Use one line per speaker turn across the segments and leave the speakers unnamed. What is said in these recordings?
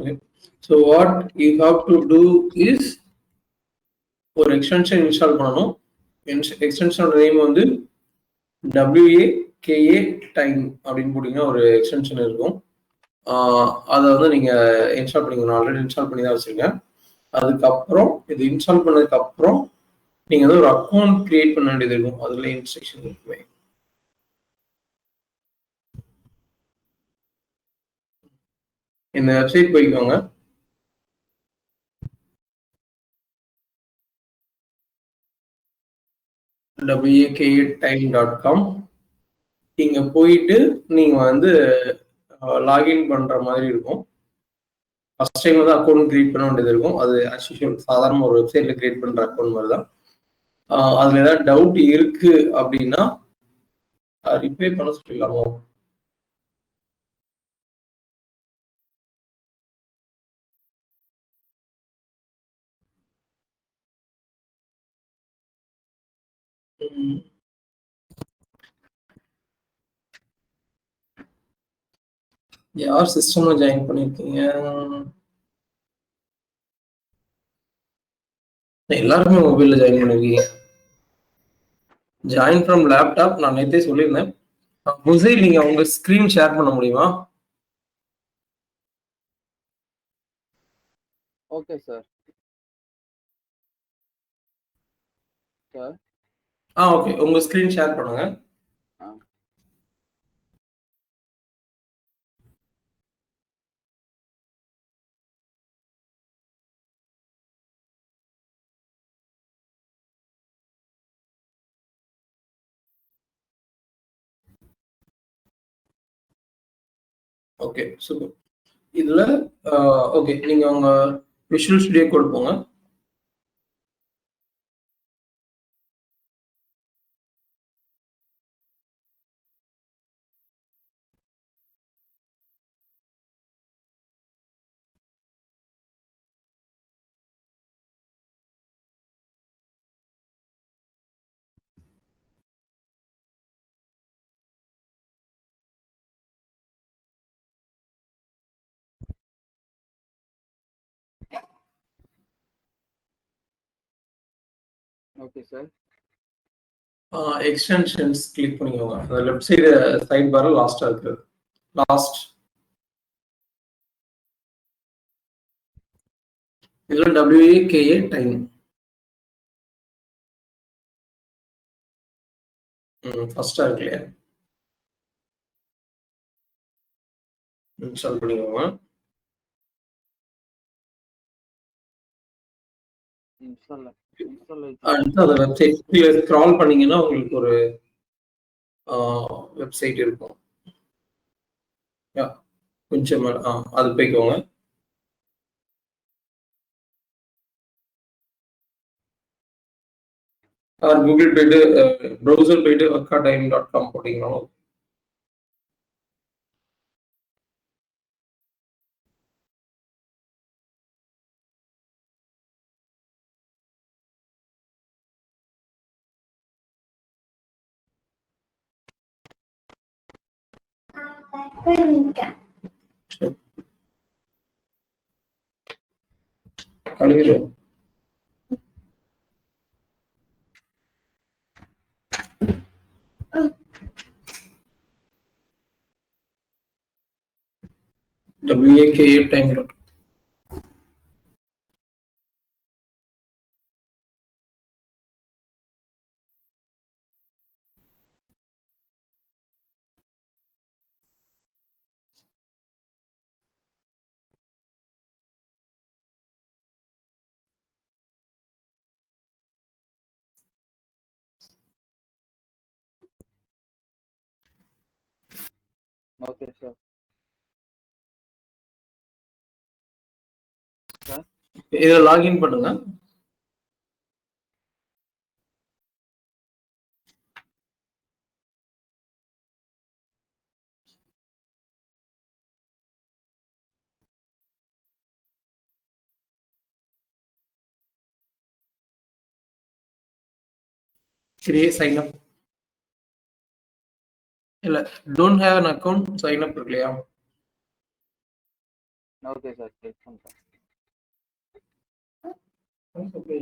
Okay. So what you have to do is ஒரு extension install பண்ணணும். எக்ஸ்டென்ஷனோட name வந்து WAKA time அப்படின்னு போட்டிங்கன்னா ஒரு எக்ஸ்டென்ஷன் இருக்கும். அதை வந்து நீங்கள் இன்ஸ்டால் பண்ணிக்கணும். ஆல்ரெடி இன்ஸ்டால் பண்ணி தான் வச்சுருக்கேன். அதுக்கப்புறம் இது இன்ஸ்டால் பண்ணதுக்கு அப்புறம் நீங்கள் வந்து ஒரு அக்கௌண்ட் கிரியேட் பண்ண வேண்டியது இருக்கும். அதில் இன்ஸ்ட்ரக்ஷன் இருக்குமே. இந்த வெப்சைட் போய்க்கோங்க. wakatime.com. இங்க போயிட்டு நீங்க வந்து லாகின் பண்ற மாதிரி இருக்கும். ஃபர்ஸ்ட் டைம் வந்து அக்கௌண்ட் கிரியேட் பண்ண வேண்டியது இருக்கும். அது ஆஸ் யூஷுவல் சாதாரண ஒரு வெப்சைட்ல கிரியேட் பண்ற அக்கௌண்ட் மாதிரி தான். அதுல ஏதாவது டவுட் இருக்கு அப்படின்னா ரிப்ளை பண்ண சொல்லிடலாமோ? யார் சிஸ்டம்ல ஜாயின் பண்ணிருக்கீங்க? எல்லாருமே மொபைல்ல ஜாயின் பண்ணிருக்கீங்க. ஜாயின் ஃப்ரம் லேப்டாப் நான் நேத்தே சொல்லியிருந்தேன். முசைல் நீங்க உங்க ஸ்கிரீன் ஷேர் பண்ண முடியுமா?
Okay sir. சார்
ஓகே, உங்க ஸ்கிரீன் ஷேர் பண்ணுங்க. Okay, super. இதுல ஓகே, நீங்க உங்க விஷுவல் ஸ்டுடியோ கோட் போங்க.
Okay sir.
எக்ஸ்டென்ஷன்ஸ் கிளிக் பண்ணிக்கோங்க. அந்த லெஃப்ட் சைடு சைட் பார் லாஸ்டா இருக்கு. லாஸ்ட் இதுல WAKA டைம் ஃபர்ஸ்டா இருக்கு இல்லையா? இன்ஸ்டால் பண்ணிக்கோங்க. அடுத்து அந்த வெப்சைட் கீழே ஸ்க்ரால் பண்ணீங்கன்னா உங்களுக்கு ஒரு வெப்சைட் இருக்கும். கொஞ்சம் அது போய்க்கோங்க. கூகுள் போயிட்டு ப்ரௌசர் போயிட்டு wakatime.com போட்டீங்கன்னா கழுவிடும். WAKA time.
Okay sir.
இதை லாகின் பண்ணுங்க. create sign up. இல்ல, don't have an account, sign up இல்லையா?
ஓகே சார், கிளிக் பண்ணுறேன்.
ஓகே.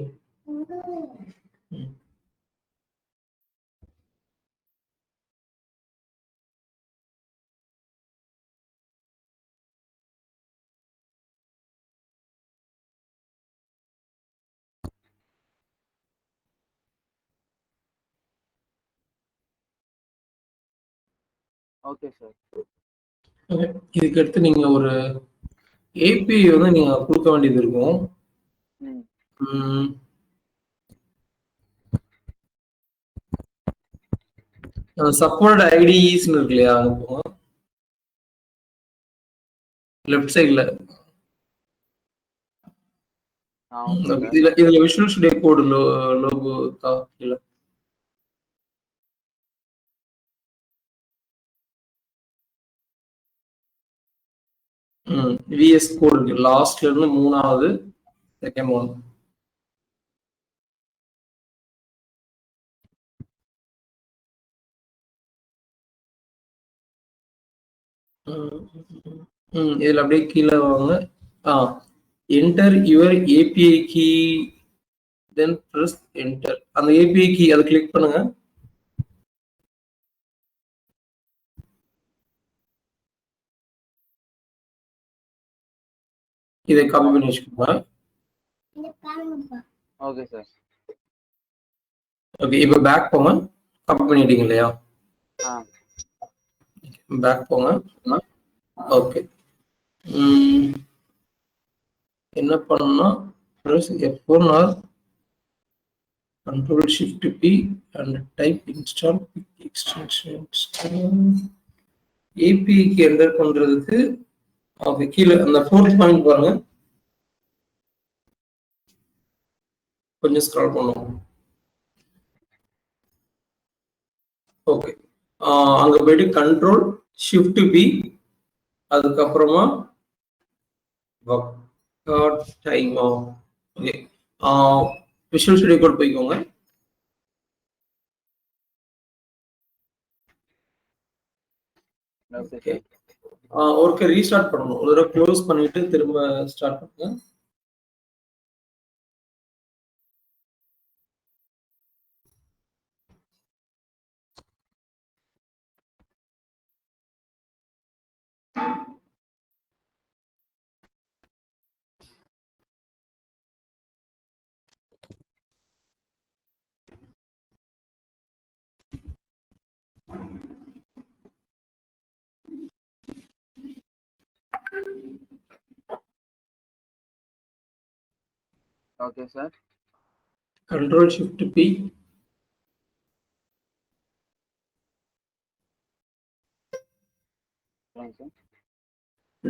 Okay sir.
இதுக்கு அடுத்து நீங்க ஒரு ஏபிஐ வந்து நீங்க கொடுக்க வேண்டியது இருக்கும். சப்போர்ட் ஐடிஸ்ன்னு இருக்கு இல்லையா, லெஃப்ட் சைட்ல இதுல விஷுவல் ஸ்டுடியோ கோட் லோகோ இல்ல, விஎஸ் கோட் இருக்கு லாஸ்ட்ல இருந்து 3வது செகண்ட் ஒன். இதுல அப்படியே கீழே வாங்க. Enter your API key then press enter. அந்த ஏபிஐ கீ அதை கிளிக் பண்ணுங்க. இதை காப்பி பண்ணி வச்சுக்கோங்க.
Okay sir.
ஓகே, இப்போ பேக் போங்க. காப்பி பண்ணிட்டீங்க இல்லையா, பேக் போங்க. ஓகே, என்ன பண்ணணும்னா press F1 or Control Shift P and type install extensions. API க்கு என்டர் பண்றதுக்கு ஓகே, கீழே அந்த 4th பாயிண்ட் பாருங்க, கொஞ்சம் ஸ்க்ரால் பண்ணுவோம். ஓகே, அங்க போயிட்டு கண்ட்ரோல் ஷிஃப்ட் பி, அதுக்கப்புறமா time. Okay, visual studio code போய்க்கோங்க. ஓகே, ஒர்க்கை ரீஸ்டார்ட் பண்ணணும். ஒரு தடவை க்ளோஸ் பண்ணிட்டு திரும்ப ஸ்டார்ட் பண்ணுங்க.
Okay sir.
Control shift P,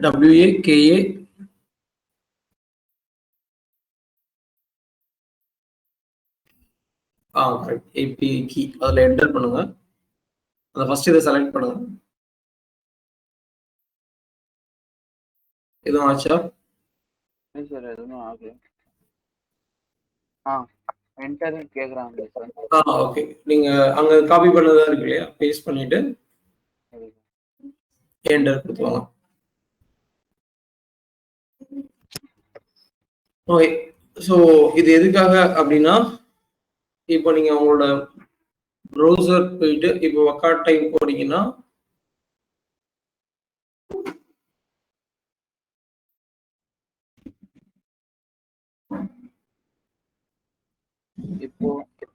WAKA API key அதுல என்டர் பண்ணுங்க. அதை ஃபர்ஸ்ட் இதை செலக்ட் பண்ணுங்க. எதுவும் ஆச்சா?
சார் எதுவும் ஆகல. என்டர் கேக்குறாங்க சார்.
ஓகே, நீங்க அங்க காப்பி பண்ணதா இருக்கு இல்லையா, பேஸ்ட் பண்ணிட்டு என்டர் கொடுத்துவாங்க. ஓகே, ஸோ இது எதுக்காக அப்படின்னா, இப்போ நீங்க உங்களோட ப்ரௌசர் போயிட்டு இப்போ வக்காட் டைம் போனீங்கன்னா
இப்போ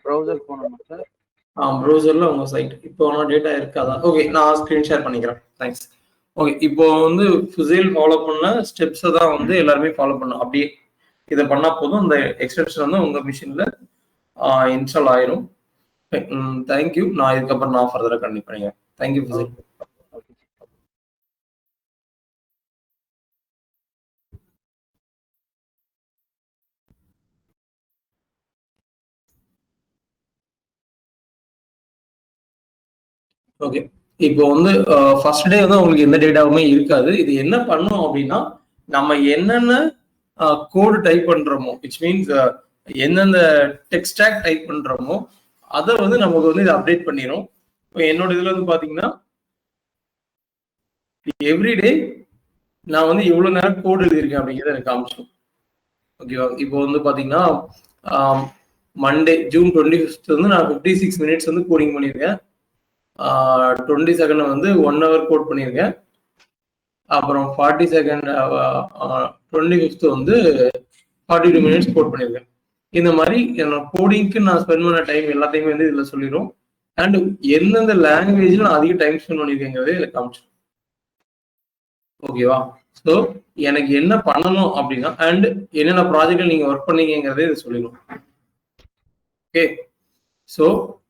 ப்ரௌசர் போனோமா சார்?
ப்ரௌசர்ல உங்க சைட் இப்போ டேட்டா இருக்காதா? ஓகே, நான் ஸ்கிரீன் ஷேர் பண்ணிக்கிறேன். தேங்க்ஸ். ஓகே, இப்போ வந்து ஃபுசைல் ஃபாலோ பண்ண ஸ்டெப்ஸை தான் வந்து எல்லாருமே ஃபாலோ பண்ணணும். அப்படியே இதை பண்ணா போதும், இந்த எக்ஸ்டென்ஷன் வந்து உங்க மிஷின்ல இன்ஸ்டால் ஆயிரும். தேங்க்யூ. நான் இதுக்கப்புறம் நான் ஃபர்தரா கண்டினியூ பண்ணிக்கிறேன். தேங்க்யூ ஃபுசைல். ஓகே, இப்போ வந்து ஃபர்ஸ்ட் டே வந்து உங்களுக்கு எந்த டேட்டாவுமே இருக்காது. இது என்ன பண்ணும் அப்படின்னா, நம்ம என்னென்ன கோடு டைப் பண்றோமோ, விச் மீன்ஸ் எந்தெந்த டெக்ஸ்ட் ஸ்டாக் டைப் பண்றோமோ அதை வந்து நமக்கு வந்து இது அப்டேட் பண்ணிடும். இப்போ என்னோட இதுல வந்து பாத்தீங்கன்னா எவ்ரிடே நான் வந்து இவ்வளவு நேரம் கோட் எழுதியிருக்கேன் அப்படிங்கிறத எனக்கு காமிச்சோம். ஓகேவா? இப்போ வந்து பாத்தீங்கன்னா மண்டே ஜூன் 25 வந்து நான் 56 மினிட்ஸ் வந்து கோடிங் பண்ணியிருக்கேன். 22 வந்து 1 hour கோட் பண்ணியிருக்கேன். அப்புறம் 42 வந்து 42 மினிட்ஸ் கோட் பண்ணியிருக்கேன். இந்த மாதிரி என்னோட கோடிங்க்கு நான் ஸ்பெண்ட் பண்ண டைம் எல்லாத்தையுமே வந்து இதுல சொல்லிடும். அண்ட் எந்தெந்த லாங்குவேஜ்ல நான் அதிக டைம் ஸ்பெண்ட் பண்ணியிருக்கேங்கிறதே இதுல காமிச்சிடும். ஓகேவா? ஸோ எனக்கு என்ன பண்ணணும் அப்படின்னா அண்ட் என்னென்ன ப்ராஜெக்ட்ல நீங்க ஒர்க் பண்ணீங்கிறதே இது சொல்லிடும். ஓகே, ஸோ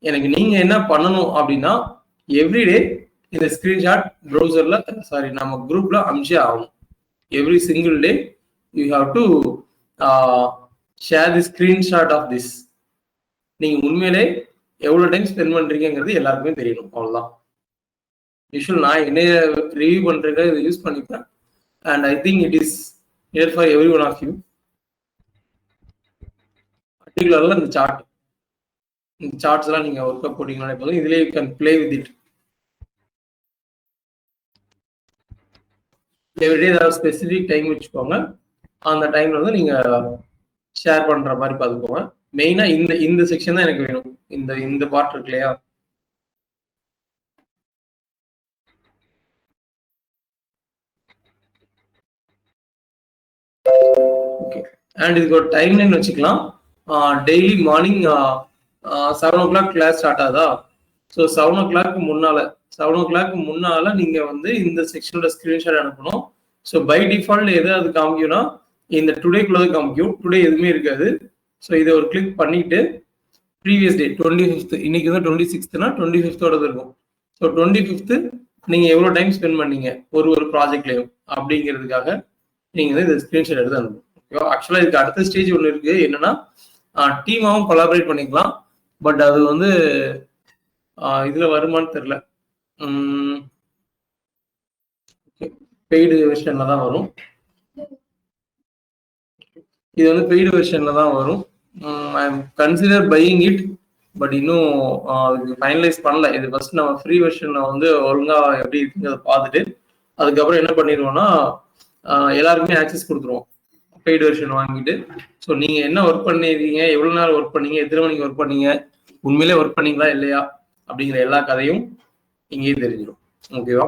எனக்கு நீங்க என்ன பண்ணணும் அப்படின்னா எவ்ரிடே இந்த ஸ்கிரீன்ஷாட் ப்ரௌசர்ல சாரி நம்ம குரூப்ல அமிச்சே ஆகணும். Every single day you have to share the screenshot of this. நீங்க உண்மையிலே எவ்வளவு டைம் ஸ்பெண்ட் பண்றீங்கிறது எல்லாருக்குமே தெரியணும். அவ்வளவுதான். யூஸ்வல் நான் என்ன ரிவ்யூ பண்றதுக்கு இதை யூஸ் பண்ணிப்பேன். And I think it is here for every one of you. பர்டிகுலர்ல இந்த சார்ட், இந்த சார்ட்ஸ் எல்லாம் நீங்க ஒர்க் அப் போட்டீங்கன்னா போதும். இதுல you can play with it. Everyday ஏதாவது ஸ்பெசிபிக் டைம் வச்சுக்கோங்க. அந்த டைம்ல வந்து நீங்க ஷேர் பண்ற மாதிரி பார்த்துக்கோங்க. மெயினா இந்த செக்ஷன் தான் எனக்கு வேணும். இந்த பார்ட் இருக்கு இல்லையா, ஓகே. அண்ட் இதுக்கு ஒரு டைம் லைன் வச்சுக்கலாம். Daily morning 7 o'clock class start ஆகுதா? ஸோ 7 o'clock முன்னால நீங்க வந்து இந்த செக்ஷனோட ஸ்கிரீன்ஷாட் அனுப்பணும். ஸோ பை டிஃபால்ட் எது அது காமிக்கும்னா இந்த டுடேக்குள்ளது காமிக்கும். டுடே எதுவுமே இருக்காது. ஸோ இதை ஒரு கிளிக் பண்ணிட்டு ப்ரீவியஸ் டே 25th, இன்னைக்கு வந்து 26னா 25th இருக்கும். ஸோ 25th நீங்க எவ்வளவு டைம் ஸ்பெண்ட் பண்ணீங்க ஒரு ப்ராஜெக்ட்லயும் அப்படிங்கிறதுக்காக நீங்க வந்து இந்த ஸ்கிரீன்ஷாட் எடுத்து அனுப்பணும். ஓகேவா? ஆக்சுவலா இதுக்கு அடுத்த ஸ்டேஜ் ஒன்று இருக்கு. என்னன்னா டீமாவும் கொலாபரேட் பண்ணிக்கலாம். பட் அது வந்து இதுல வருமானு தெரியல. பெய்டு வெர்ஷன்ல தான் வரும். இது வந்து பெய்டு வெர்ஷன்ல தான் வரும். I am consider buying it. But இன்னும் அதுக்கு ஃபைனலைஸ் பண்ணல. இது ஃபர்ஸ்ட் நம்ம ஃப்ரீ வெர்ஷன்ல வந்து ஒழுங்கா எப்படி இருக்குங்கிறத பார்த்துட்டு அதுக்கப்புறம் என்ன பண்ணிடுவோம்னா எல்லாருக்குமே ஆக்சஸ் கொடுத்துருவோம் பெய்டு வெர்ஷன் வாங்கிட்டு. ஸோ நீங்க என்ன ஒர்க் பண்ணிருக்கீங்க, எவ்வளவு நாள் ஒர்க் பண்ணீங்க, எத்தனை மணிக்கு ஒர்க் பண்ணீங்க, உண்மையிலே ஒர்க் பண்ணீங்களா இல்லையா அப்படிங்கிற எல்லா கதையும் இங்கேயே தெரிஞ்சிடும். ஓகேவா?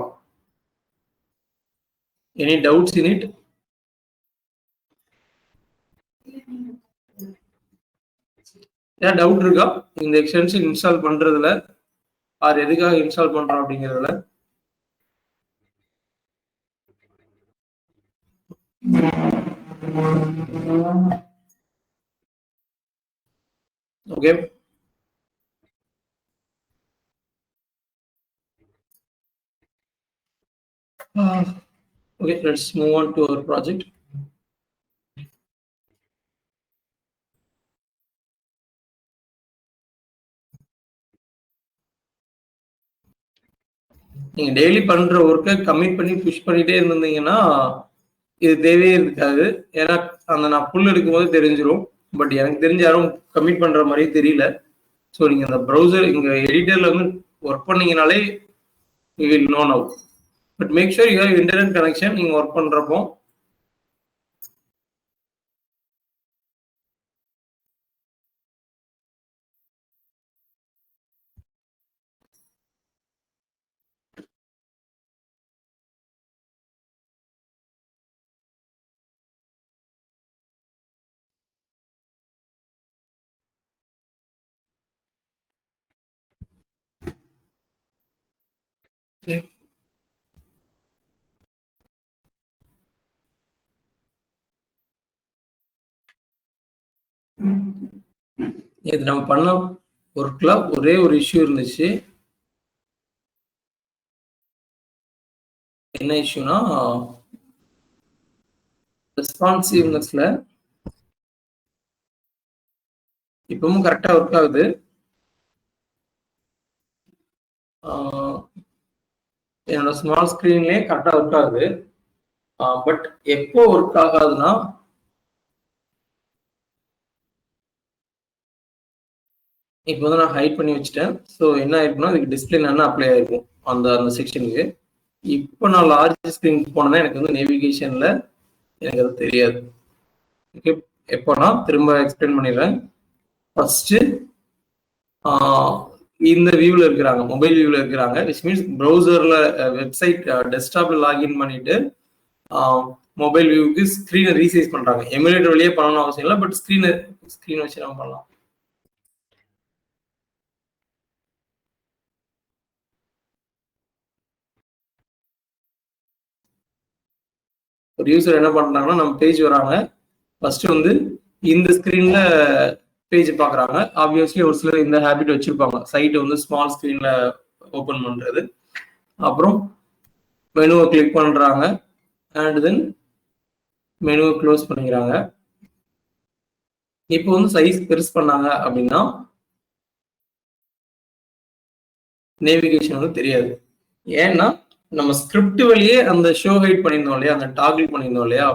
Any doubts in it? ஏன் டவுட் இருக்கா இந்த எக்ஸ்டென்ஷன் இன்ஸ்டால் பண்றதுல, ஆர் எதுக்காக இன்ஸ்டால் பண்றோம் அப்படிங்கிறதுல? Okay, okay, let's move on to our project. நீங்க டெய்லி பண்ற ஒர்க்கை கமிட் பண்ணி புஷ் பண்ணிட்டே இருந்தீங்கன்னா இது தேவையே இருக்காது. ஏன்னா அந்த நான் புல் எடுக்கும் போது தெரிஞ்சிடும். பட் எனக்கு தெரிஞ்ச யாரும் கமிட் பண்ற மாதிரியே தெரியல. ஸோ நீங்க அந்த ப்ரௌசர் இங்க எடிட்டர்ல வந்து ஒர்க் பண்ணீங்கனாலே you will know now. But make sure you have internet connection நீங்க ஒர்க் பண்றப்போ. இது நம்ம பண்ண ஒர்க்ல ஒரே ஒரு இஷ்யூ இருந்துச்சு. என்ன இஷ்யூனா ரெஸ்பான்சிவ்னஸ்ல இப்பவும் கரெக்டா ஒர்க் ஆகுது. என்னோட ஸ்மால் ஸ்கிரீன்லயே கரெக்டா ஒர்க் ஆகுது. பட் எப்போ ஒர்க் ஆகாதுன்னா இப்போ வந்து நான் ஹைட் பண்ணி வச்சுட்டேன். ஸோ என்ன ஆயிருக்குன்னா அதுக்கு டிஸ்பிளே என்ன அப்ளை ஆயிருக்கும் அந்த செக்ஷனுக்கு. இப்போ நான் லார்ஜ் ஸ்கிரீன் போனேன்னா எனக்கு வந்து நேவிகேஷன்ல எனக்கு அது தெரியாது. ஓகே, எப்போனா திரும்ப எக்ஸ்பிளைன் பண்ணிடுறேன். ஃபர்ஸ்ட் இந்த வியூல இருக்கிறாங்க, மொபைல் வியூல இருக்கிறாங்க, விச் மீன்ஸ் ப்ரௌசர்ல வெப்சைட் டெஸ்க்டாப்ல லாகின் பண்ணிட்டு மொபைல் வியூக்கு ஸ்க்ரீனை ரீசைஸ் பண்றாங்க. எமுலேட்டர் வழியே பண்ணணும் அவசியம் இல்லை, பட் ஸ்க்ரீன் வச்சு நம்ம பண்ணலாம். ஒரு யூசர் என்ன பண்றாங்கன்னா, நம்ம பேஜ் வராங்க, ஃபர்ஸ்ட் வந்து இந்த ஸ்கிரீன்ல பேஜ் பாக்குறாங்க. ஆப்வியஸ்லி ஒரு சிலர் இந்த ஹேபிட் வச்சிருப்பாங்க, சைட் வந்து ஸ்மால் ஸ்கிரீன்ல ஓபன் பண்றது. அப்புறம் மெனுவை கிளிக் பண்றாங்க அண்ட் தென் மெனுவை க்ளோஸ் பண்ணிக்கிறாங்க. இப்போ வந்து சைஸ் பெருசு பண்ணாங்க அப்படின்னா நேவிகேஷன் வந்து தெரியாது. ஏன்னா நம்ம ஸ்கிரிப்ட் வழியே அந்த ஷோ ஹைட் பண்ணியிருந்தோம் இல்லையா, அந்த டாகிள் பண்ணியிருந்தோம் இல்லையா,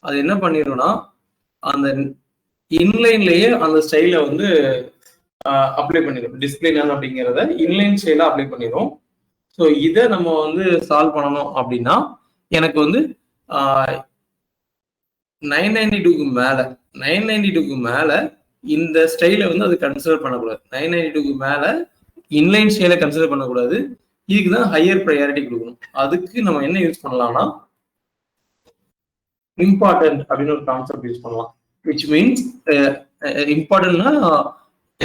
அது என்ன பண்ணிடும்னா அந்த இன்லைன்லயே அந்த ஸ்டைலை வந்து அப்ளை பண்ணிடும். டிஸ்பிளே நன் அப்படிங்கிறத இன்லைன் ஸ்டைல அப்ளை பண்ணிடும். ஸோ இதை நம்ம வந்து சால்வ் பண்ணணும் அப்படின்னா எனக்கு வந்து 992க்கு மேல 992க்கு மேல இந்த ஸ்டைலை வந்து அது கன்சிடர் பண்ணக்கூடாது. 992க்கு மேல இன்லைன் ஸ்டைலை கன்சிடர் பண்ணக்கூடாது. இதுக்கு தான் ஹையர் ப்ரையாரிட்டி கொடுக்கணும். அதுக்கு நம்ம என்ன யூஸ் பண்ணலாம்னா இம்பார்ட்டன்ட் அப்படின்னு ஒரு கான்செப்ட் யூஸ் பண்ணலாம். விச் மீன்ஸ் இம்பார்ட்டன்ட்னா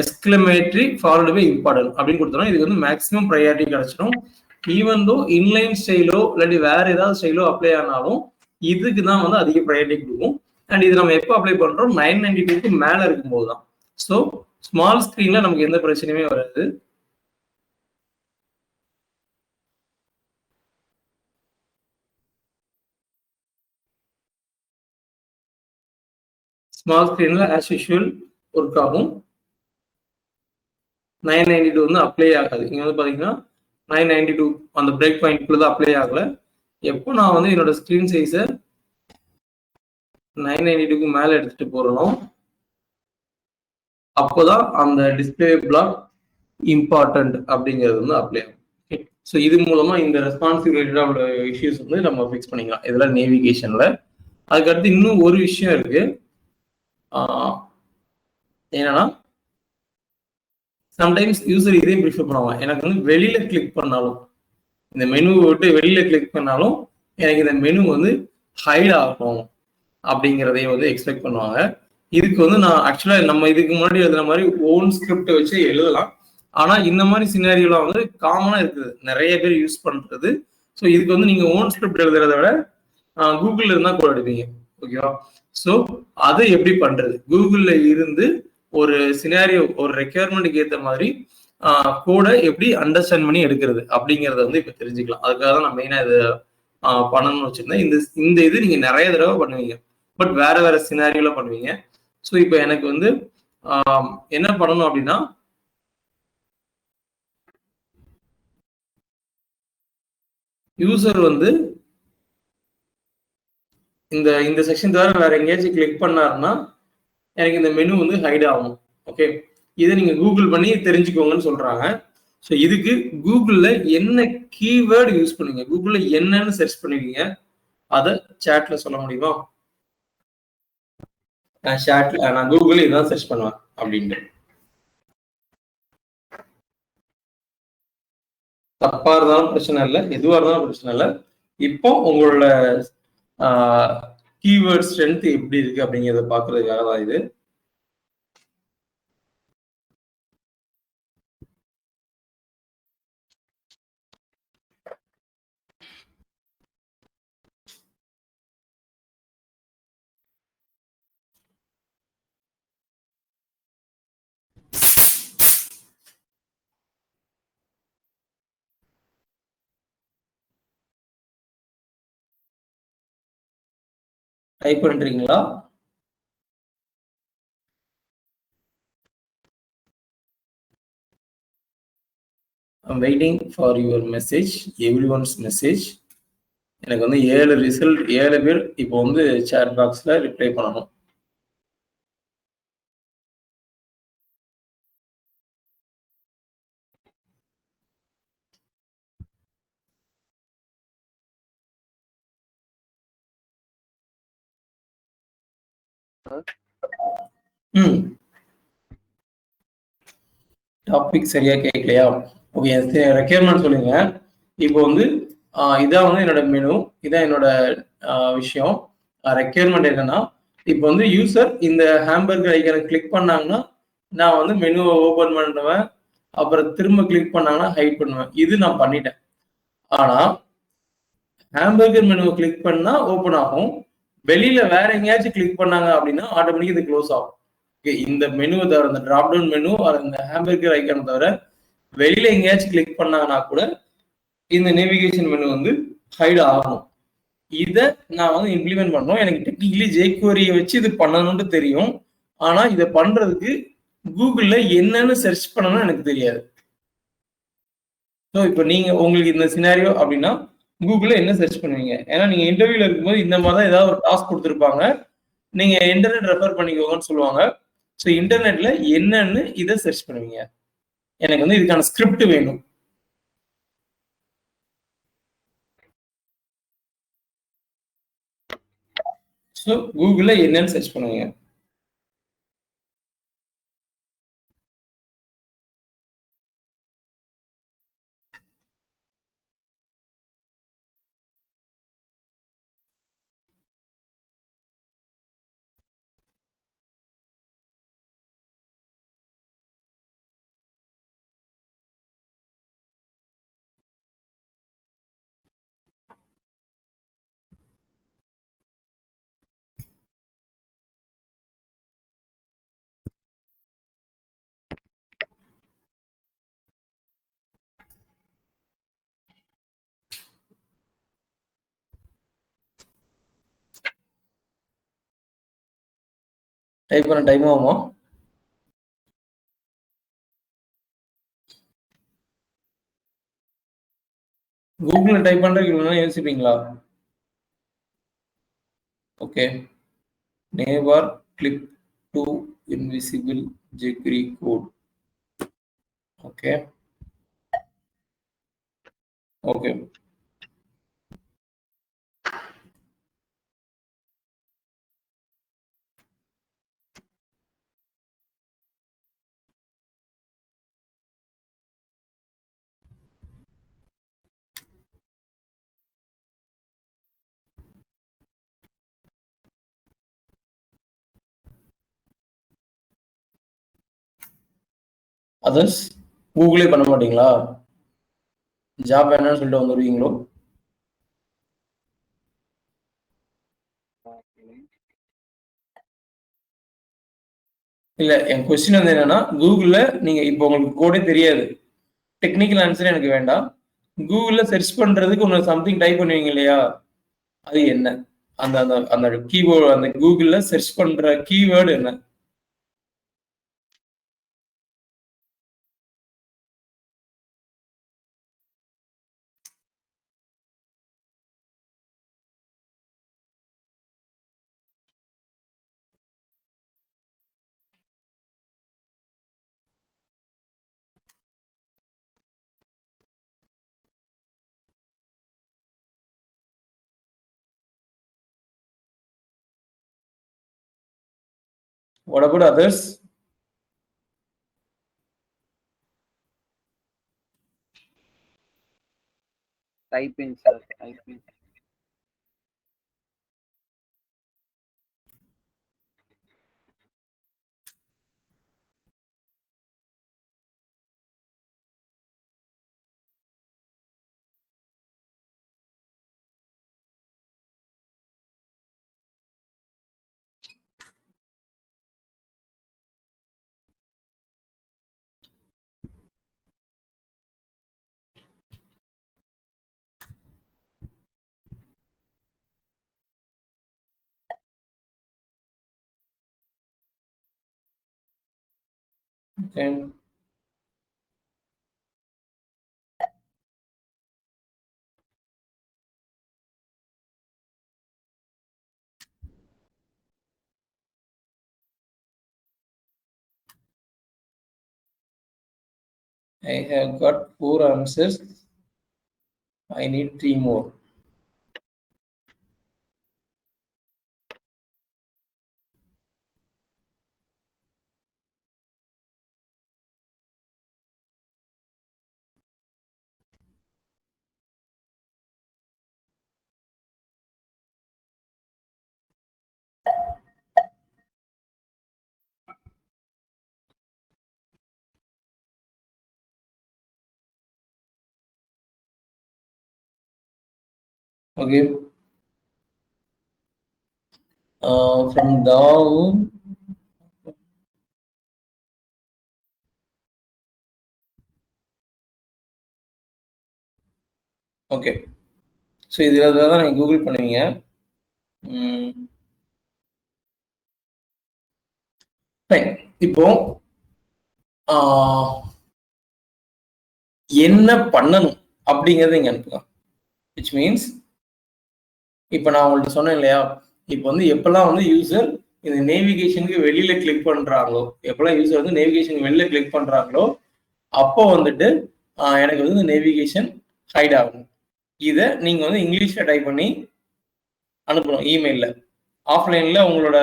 எக்ஸ்கிளமேட்டரி ஃபாலோடு பை இம்பார்ட்டன்ட் அப்படின்னு கொடுத்தோம்னா இதுக்கு வந்து மேக்ஸிமம் ப்ரையாரிட்டி கிடைச்சிடும். ஈவன் தோ இன்லைன் ஸ்டைலோ இல்லாட்டி வேற ஏதாவது ஸ்டைலோ அப்ளை ஆனாலும் இதுக்கு தான் வந்து அதிக ப்ரையாரிட்டி கொடுக்கும். அண்ட் இது நம்ம எப்போ அப்ளை பண்றோம், 992க்கு மேல இருக்கும்போது தான். ஸோ ஸ்மால் ஸ்கிரீன்ல நமக்கு எந்த பிரச்சனையுமே வராது. ஸ்மால் ஸ்கிரீன்ல ஆஸ் யூஷுவல் ஒர்க் ஆகும். 992 வந்து அப்ளை ஆகாது. இங்க வந்து பாத்தீங்கன்னா 992 அந்த பிரேக் பாயிண்ட்குள்ள தான் அப்ளை ஆகல. எப்போ நான் வந்து என்னோட ஸ்கிரீன் சைஸை 992க்கு மேல எடுத்துட்டு போறோம், அப்போதான் அந்த டிஸ்பிளே பிளாக் இம்பார்ட்டன்ட் அப்படிங்கிறது வந்து அப்ளை ஆகும். ஸோ இது மூலமா இந்த ரெஸ்பான்சிவ் ரிலேட்டடான இஷ்யூஸ் வந்து நம்ம ஃபிக்ஸ் பண்ணிக்கலாம் இதெல்லாம் நேவிகேஷன்ல. அதுக்கடுத்து இன்னும் ஒரு விஷயம் இருக்கு, என்னன்னா சம்டைம்ஸ் யூசர் இதே ப்ரிஃபர் பண்ணுவாங்க, எனக்கு வந்து வெளியில கிளிக் பண்ணாலும், இந்த மெனுவை விட்டு வெளியில கிளிக் பண்ணாலும் எனக்கு இந்த மெனு வந்து ஹைட் ஆகும் அப்படிங்கிறதையும் வந்து எக்ஸ்பெக்ட் பண்ணுவாங்க. இதுக்கு வந்து நான் ஆக்சுவலா நம்ம இதுக்கு முன்னாடி எழுதுன மாதிரி ஓன் ஸ்கிரிப்ட் வச்சு எழுதலாம். ஆனா இந்த மாதிரி சினாரியோலாம் வந்து காமனா இருக்குது, நிறைய பேர் யூஸ் பண்றது. ஸோ இதுக்கு வந்து நீங்க ஓன் ஸ்கிரிப்ட் எழுதுறத விட கூகுள்ல இருந்தா கூட எடுப்பீங்க. ஓகேவா? ஸோ அதை எப்படி பண்றது, கூகுள்ல இருந்து ஒரு சினாரியோ ஒரு ரெக்யர்மெண்ட்டுக்கு ஏற்ற மாதிரி கோடை எப்படி அண்டர்ஸ்டாண்ட் பண்ணி எடுக்கிறது அப்படிங்கிறத வந்து இப்ப தெரிஞ்சுக்கலாம். அதுக்காக தான் நான் மெயினா இது பண்ணணும்னு வச்சிருந்தேன். இந்த இது நீங்க நிறைய தடவை பண்ணுவீங்க, பட் வேற வேற சினாரியோல பண்ணுவீங்க. ஸோ இப்போ எனக்கு வந்து என்ன பண்ணணும் அப்படின்னா, யூசர் வந்து இந்த இந்த செக்ஷன் தவிர வேற எங்கேயாச்சும் கிளிக் பண்ணாருன்னா எனக்கு இந்த மெனு வந்து ஹைட் ஆகும். ஓகே, இதை நீங்க கூகுள் பண்ணி தெரிஞ்சுக்கோங்கன்னு சொல்றாங்க. ஸோ இதுக்கு கூகுள்ல என்ன கீவேர்டு யூஸ் பண்ணுவீங்க, கூகுள்ல என்னன்னு சர்ச் பண்ணுவீங்க, அதை சாட்ல சொல்ல முடியுமா? நான் கூகுள் இதான் சர்ச் பண்ணுவேன் அப்படின்ட்டு. தப்பா இருந்தாலும் பிரச்சனை இல்லை, எதுவா இருந்தாலும் பிரச்சனை இல்லை. இப்போ உங்களோட கீவேர்ட் ஸ்ட்ரென்த் எப்படி இருக்கு அப்படிங்கிறத பாக்குறதுக்காக தான் இது. டைப் பண்றீங்களா? I'm waiting for your message, everyone's message. எனக்கு வந்து 7 ரிசல்ட், 7 பேர் இப்போ வந்து சேட் பாக்ஸ்ல ரிப்ளை பண்ணணும். டாபிக் சரியா கேட்கலையா? ஓகே, ரெக்யர்மெண்ட் சொல்லுங்க. இப்போ வந்து இதான் வந்து என்னோட மெனு, இதான் என்னோட விஷயம். ரெக்யர்மெண்ட் என்னன்னா, இப்போ வந்து யூசர் இந்த ஹாம்பர்கர் ஐக்கனை கிளிக் பண்ணாங்கன்னா நான் வந்து மெனுவை ஓபன் பண்ணுவேன், அப்புறம் திரும்ப கிளிக் பண்ணாங்கன்னா ஹைட் பண்ணுவேன். இது நான் பண்ணிட்டேன். ஆனா ஹாம்பர்கர் மெனுவை கிளிக் பண்ணா ஓபன் ஆகும், வெளியில வேற எங்கேயாச்சும் கிளிக் பண்ணாங்க அப்படின்னா ஆட்டோமேட்டிக் இது க்ளோஸ் ஆகும். இந்த மெனுவை தவிர, இந்த டிராப் டவுன் மெனு இந்த ஹாம்பர்கர் ஐக்கனை தவிர வெளியில எங்கேயாச்சும் கிளிக் பண்ணாங்கன்னா கூட இந்த நேவிகேஷன் மெனு வந்து ஹைட் ஆகும். இதை நான் வந்து இம்ப்ளிமெண்ட் பண்ணோம். எனக்கு டெக்னிக்கலி ஜேக்வரியை வச்சு இது பண்ணணும்னு தெரியும். ஆனா இதை பண்றதுக்கு கூகுள்ல என்னன்னு சர்ச் பண்ணணும்னு எனக்கு தெரியாது. ஸோ இப்போ நீங்க உங்களுக்கு இந்த சினாரியோ அப்படின்னா கூகுள்ல என்ன சர்ச் பண்ணுவீங்க? ஏன்னா நீங்க இன்டர்வியூல இருக்கும்போது இந்த மாதிரி தான் ஏதாவது ஒரு டாஸ்க் கொடுத்துருப்பாங்க, நீங்க இன்டர்நெட் ரெஃபர் பண்ணிக்கோங்கன்னு சொல்லுவாங்க. ஸோ இன்டர்நெட்ல என்னன்னு இதை சர்ச் பண்ணுவீங்க? எனக்கு வந்து இதுக்கான ஸ்கிரிப்ட் வேணும். ஸோ கூகுள்ல என்னன்னு சர்ச் பண்ணுவீங்க? டைப் பண்ண டைம் ஆகுமா? கூகுள்ல டைப் பண்றதுக்கு இவ்வளவு யோசிப்பீங்களா? Okay, never click to invisible jQuery code. Okay. Okay. Others கூகுளே பண்ண மாட்டீங்களா? ஜாப் என்னன்னு சொல்லிட்டு வந்துடுவீங்களோ? இல்ல, என் கொஸ்டின் வந்து என்னன்னா, கூகுள்ல நீங்க இப்போ உங்களுக்கு கோடே தெரியாது, டெக்னிக்கல் ஆன்சர் எனக்கு வேண்டாம், கூகுள்ல சர்ச் பண்றதுக்கு உங்களுக்கு சம்திங் டைப் பண்ணுவீங்க இல்லையா, அது என்ன? அந்த அந்த அந்த கீவேர்டு, அந்த கூகுள்ல சர்ச் பண்ற கீவேர்டு என்ன? What about others?
Type in, sir. Type in.
Okay. I have got 4 answers. I need 3 more. Okay. From down. Okay. So இதில் தான் நீங்கள் கூகுள் பண்ணுவீங்க. இப்போ என்ன பண்ணணும் அப்படிங்கிறத இங்கே அனுப்பலாம். விச் மீன்ஸ் இப்போ நான் உங்கள்கிட்ட சொன்னேன் இல்லையா, இப்போ வந்து எப்பெல்லாம் வந்து யூசர் இந்த நேவிகேஷனுக்கு வெளியில கிளிக் பண்றாங்களோ, எப்பெல்லாம் யூசர் வந்து நேவிகேஷனுக்கு வெளியில கிளிக் பண்றாங்களோ அப்போ வந்துட்டு எனக்கு வந்து இந்த நேவிகேஷன் ஹைட் ஆகணும். இதை நீங்க வந்து இங்கிலீஷ்ல டைப் பண்ணி அனுப்பணும் இமெயில்ல. ஆஃப்லைன்ல உங்களோட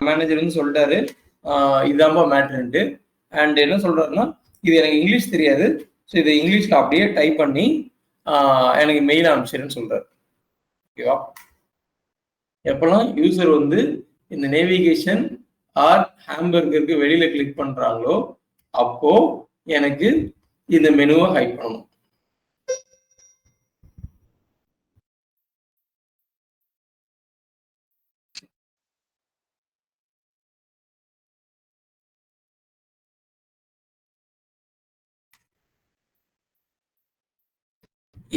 மேனேஜர் வந்து சொல்லிட்டாரு இதாம்பா மேட்ருன்ட்டு. அண்ட் என்ன சொல்றாருன்னா, இது எனக்கு இங்கிலீஷ் தெரியாது, ஸோ இதை இங்கிலீஷ்ல அப்படியே டைப் பண்ணி எனக்கு மெயில் அனுப்பிச்சிருன்னு சொல்றாரு. ஓகேவா? எப்பெல்லாம் யூசர் வந்து இந்த நேவிகேஷன் ஆர் ஹாம்பர்கருக்கு வெளியில கிளிக் பண்றாங்களோ அப்போ எனக்கு இந்த மெனுவை ஹைட் பண்ணணும்.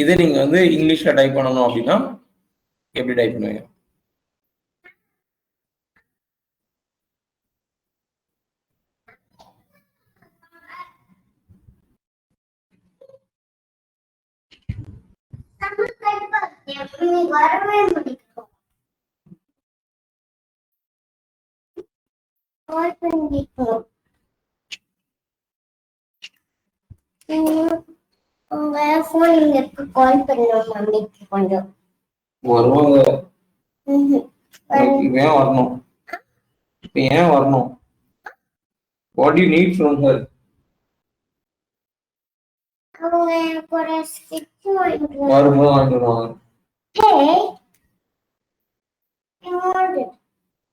இதை நீங்க வந்து இங்கிலீஷ்ல டைப் பண்ணணும் அப்படின்னா எப்படி டைப் பண்ணுவீங்க?
உங்க போன் இருக்கு, கால் பண்ணணும் மம்மிக்கு கொஞ்சம்.
வருவாங்க. ஏன் வரணும்? ஏன் வரணும்? What do you need from her?
அவங்க எனக்கு ஒரு ஸ்டிச் வாங்கிட்டு
வரும்போது வாங்கிட்டு வருவாங்க.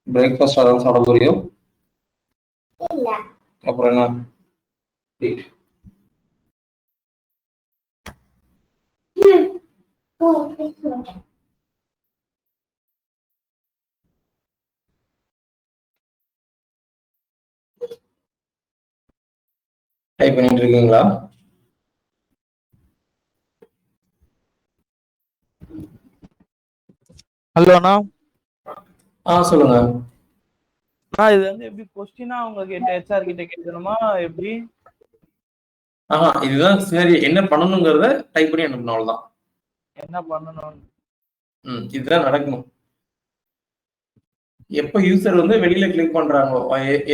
பிரேக்ஃபாஸ்ட் அதான் சாப்பிட போறியோ?
இல்ல.
அப்புறம் என்ன? டைப் பண்ணிட்டு இருக்கீங்களா?
ஹலோ அண்ணா.
சொல்லுங்க.
இது வந்து எப்படி கொஸ்டினா அவங்க கிட்ட ஹெச்ஆர் கிட்ட கேட்கணுமா எப்படி?
இதுதான் சரி. என்ன பண்ணணுங்கிறத டைப் பண்ணி அனுப்பணும், அவ்வளவுதான்.
என்ன பண்ணணும்?
இதுதான் நடக்கணும். எப்ப யூசர் வந்து வெளியில கிளிக் பண்றாங்களோ,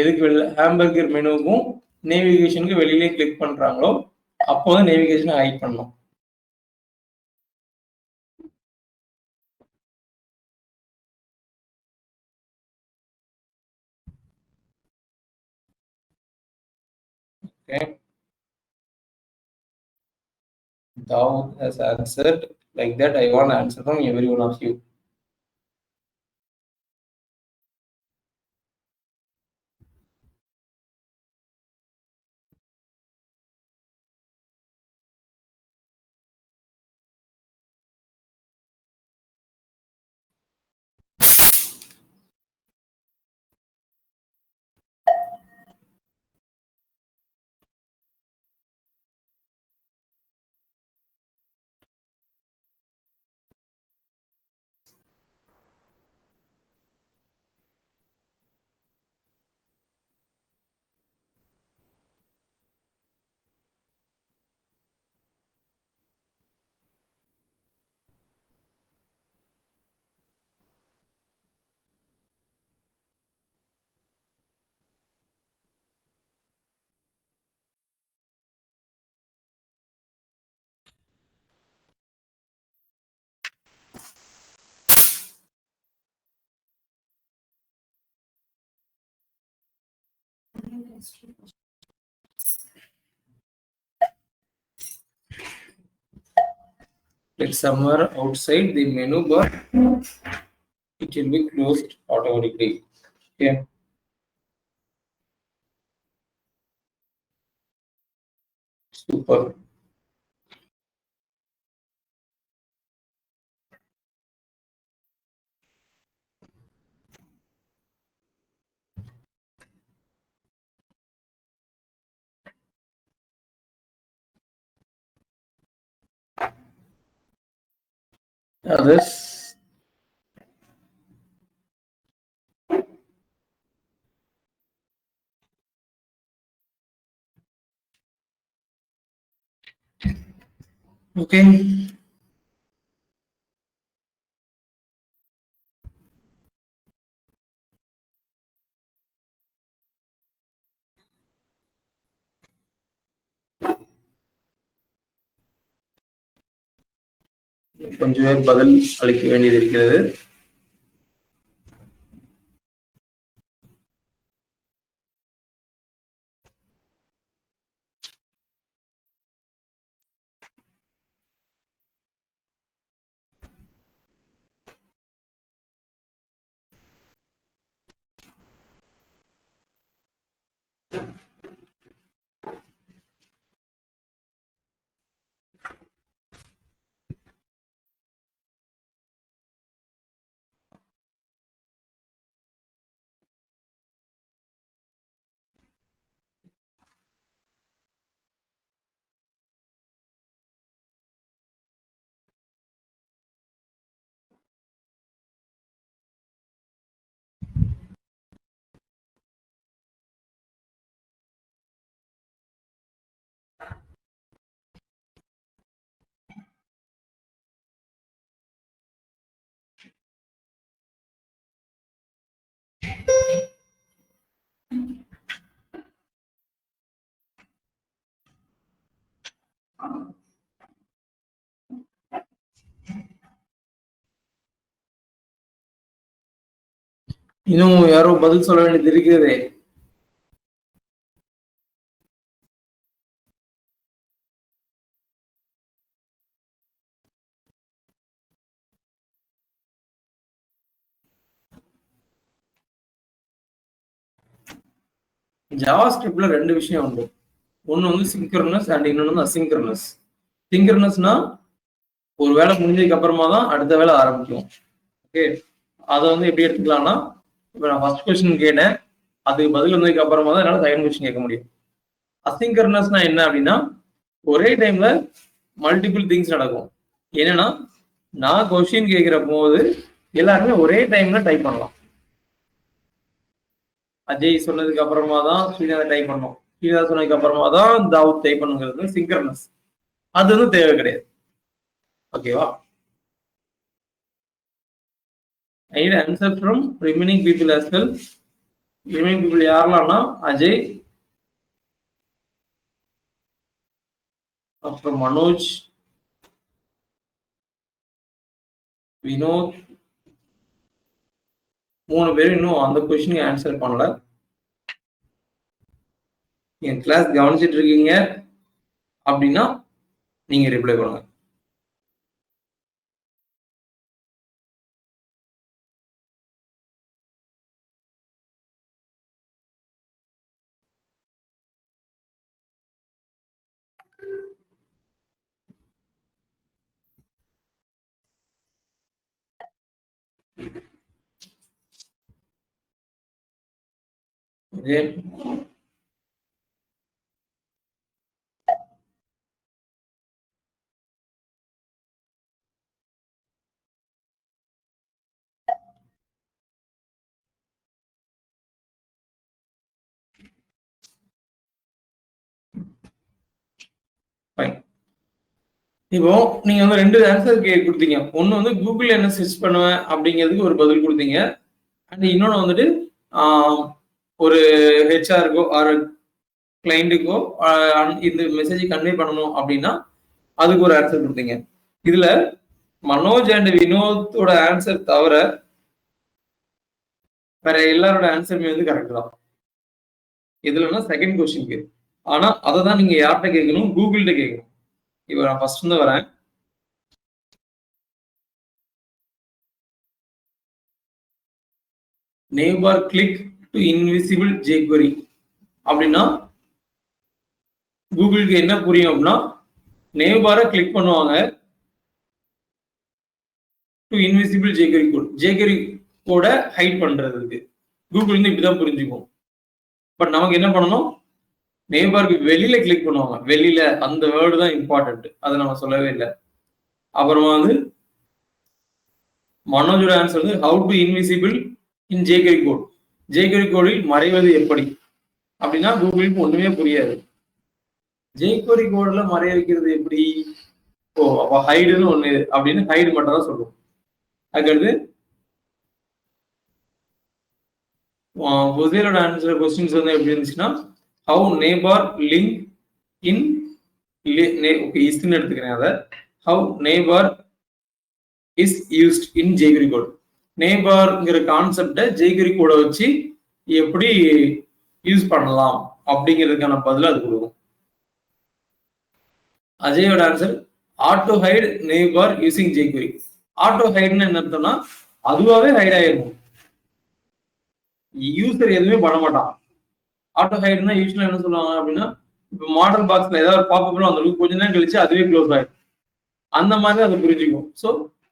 எதுக்கு வெளியில ஹாம்பர்கர் மெனுவுக்கும் நேவிகேஷனுக்கு வெளியிலே கிளிக் பண்றாங்களோ அப்போ வந்து நேவிகேஷனை ஹைட் பண்ணணும். Okay. Thou has answered like that. I want answer from every one of you. It's somewhere outside the menu bar. It will be closed automatically. Okay. Super. others. Okay. கொஞ்சம் பேர் பதில் அளிக்க வேண்டியது இருக்கிறது. இன்னும் யாரோ பதில் சொல்ல வேண்டியது இருக்கிறதே. ஜாவா ஸ்கிரிப்ட்ல ரெண்டு விஷயம் உண்டு. ஒன்னு வந்து சிங்க்ரனஸ் அண்ட் இன்னொன்னு வந்து அசிங்க்ரனஸ். சிங்க்ரனஸ்னா ஒரு வேலை முடிஞ்சதுக்கு அப்புறமா தான் அடுத்த வேலை ஆரம்பிக்கும். ஓகே, அதை வந்து எப்படி எடுத்துக்கலாம்னா, இப்போ நான் ஃபர்ஸ்ட் கொஸ்டின் கேட்டேன், அதுக்கு பதில் வந்ததுக்கு அப்புறமா தான் என்னால் செகண்ட் கொஸ்டின் கேட்க முடியும். அசிங்க்ரனஸ்னா என்ன அப்படின்னா, ஒரே டைம்ல மல்டிபிள் திங்ஸ் நடக்கும். என்னன்னா, நான் கொஸ்டின் கேட்கிற போது எல்லாருமே ஒரே டைம்ல டைப் பண்ணலாம். அஜய் சொன்னதுக்கு அப்புறமா தான் ஸ்ரீநாத் டைப் பண்ணோம், ஸ்ரீநாத் சொன்னதுக்கு அப்புறமா தான் தாவூத் டைப் பண்ணுங்கிறது சிங்க்ரனஸ். அது வந்து தேவை கிடையாது. ஓகேவா? I need answer from remaining people as well. Remaining people யாரெல்லாம்னா Ajay, அப்புறம் மனோஜ், வினோத், 3 பேரும் இன்னும் அந்த கொஸ்டினுக்கு ஆன்சர் பண்ணல. நீங்க கிளாஸ் கவனிச்சிட்டு இருக்கீங்க அப்படின்னா நீங்க ரிப்ளை பண்ணுங்க. Okay, fine. இப்போ நீங்க வந்து 2 ஆன்சர் கொடுத்தீங்க. ஒன்னு வந்து கூகுள் என்ன சர்ச் பண்ணுவேன் அப்படிங்கிறதுக்கு ஒரு பதில் கொடுத்தீங்க. அண்ட் இன்னொன்னு வந்துட்டு ஒரு ஹெச்ஆருக்கோ ஆர் கிளைண்ட்டுக்கோ இந்த மெசேஜை கன்வே பண்ணணும் அப்படின்னா அதுக்கு ஒரு ஆன்சர் கொடுத்தீங்க. இதுல மனோஜ் அண்ட் வினோத்தோட ஆன்சர் தவிர வேற எல்லாரோட ஆன்சருமே வந்து கரெக்ட் தான். இதுலன்னா செகண்ட் கொஸ்டினுக்கு. ஆனா அதை தான் நீங்க யார்கிட்ட கேட்கணும்? கூகுள்கிட்ட கேட்கணும். இப்போ நான் ஃபர்ஸ்ட் வந்து வரேன். neighbor click to invisible jQuery அப்படின்னா கூகுளுக்கு என்ன புரியும் அப்படின்னா, neighbor-ஐ கிளிக் பண்ணுவாங்க to invisible jQuery code. jQuery கோட ஹைட் பண்றதுக்கு கூகுள் வந்து இப்படிதான் புரிஞ்சுக்கும். பட் நமக்கு என்ன பண்ணணும்? நெய்பருக்கு வெளியில கிளிக் பண்ணுவாங்க. வெளியில அந்த வேர்டு தான் இம்பார்ட்டன்ட், அதை நம்ம சொல்லவே இல்லை. அப்புறமா வந்து மனோஜோட ஆன்சர் வந்து how to invisible in jQuery code. jQuery கோடில் மறைவது எப்படி அப்படின்னா கூகுளுக்கு ஒண்ணுமே புரியாது. jQuery கோட்ல மறைய வைக்கிறது எப்படி? ஓ அப்ப ஹைடுன்னு ஒண்ணு அப்படின்னு ஹைடு மட்டும் தான் சொல்லுவோம். அதுக்கடுத்து புதியோட ஆன்சர் கொஸ்டின்ஸ் வந்து எப்படி இருந்துச்சுன்னா ஹவு நேபார் லிங்க் இன் இஸ்ன்னு எடுத்துக்கிறேன். அதை how navbar is used in jQuery code. நேபார்ங்கிற கான்செப்டை jQuery கோடை வச்சு எப்படி யூஸ் பண்ணலாம் அப்படிங்கிறதுக்கான பதில் அது கொடுக்கும். அஜயோட answer auto hide navbar using jQuery. Auto ஹைட்னு என்ன அர்த்தம்னா அதுவாகவே ஹைட் ஆயிருக்கும், யூசர் எதுவுமே பண்ண மாட்டான். ஆட்டோ ஹைட்னா யூஸ்வலா என்ன சொல்லுவாங்க அப்படின்னா இப்போ மாடல் பாக்ஸ்ல ஏதாவது பாப்பப்ல அந்த கொஞ்ச நேரம் கழிச்சு அதுவே க்ளோஸ் ஆயிடும். அந்த மாதிரி அதை புரிஞ்சுக்கும். ஸோ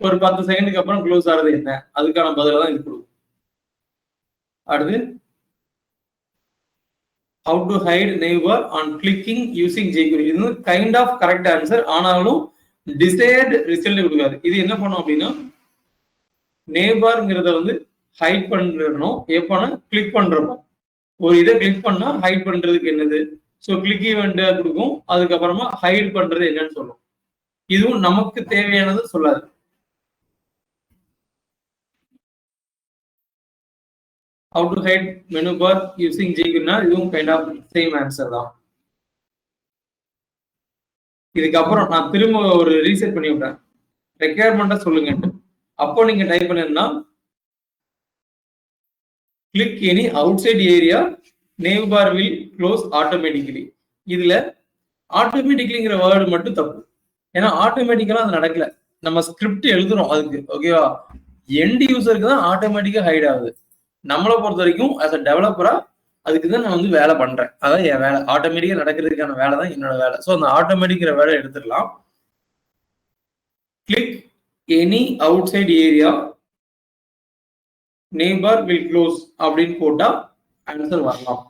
ஒரு 10 செகண்டுக்கு அப்புறம் க்ளோஸ் ஆகிறது என்ன, அதுக்கான பதில தான் இது கொடுக்கும். அடுத்து how to hide neighbor on clicking using jQuery. இது கைண்ட் ஆஃப் கரெக்ட் ஆன்சர், ஆனாலும் டிசைர்டு ரிசல்ட் கொடுக்காது. இது என்ன பண்ணும் அப்படின்னா நேபர்ங்கிறத வந்து ஹைட் பண்ணிடணும். எப்போனா கிளிக் பண்றப்போ ஒரு இதை கிளிக் பண்ணா ஹைட் பண்றதுக்கு என்னது, ஸோ கிளிக் ஈவெண்ட் கொடுக்கும். அதுக்கப்புறமா ஹைட் பண்றது என்னன்னு சொல்லும். இதுவும் நமக்கு தேவையானது சொல்லாது. How to hide menu bar using jQuery இதுவும் கைண்ட் ஆஃப் சேம் ஆன்சர் தான். இதுக்கப்புறம் நான் திரும்ப ஒரு ரீசெட் பண்ணி விட்டேன், ரெக்யர்மெண்ட்டா சொல்லுங்க. அப்போ நீங்க டைப் பண்ணீங்கன்னா click any outside area nav bar will close automatically. இதுல ஆட்டோமேட்டிக்கலிங்கிற வேர்டு மட்டும் தப்பு. ஏன்னா ஆட்டோமேட்டிக்கலா அது நடக்கல, நம்ம ஸ்கிரிப்ட் எழுதுறோம் அதுக்கு. ஓகேவா? எண்ட் யூசருக்கு தான் ஆட்டோமேட்டிக்கா ஹைட் ஆகுது. நம்மளை பொறுத்த வரைக்கும் ஆஸ் அ டெவலப்பரா அதுக்கு தான் நான் வந்து வேலை பண்றேன். அதான் என் வேலை, ஆட்டோமேட்டிக்கா நடக்கிறதுக்கான வேலை தான் என்னோட வேலை. ஸோ அந்த ஆட்டோமேட்டிக்கிற வேலை எடுத்துடலாம். Click any outside area neighbour will close அப்படின்னு போட்டா ஆன்சர் வரலாம்.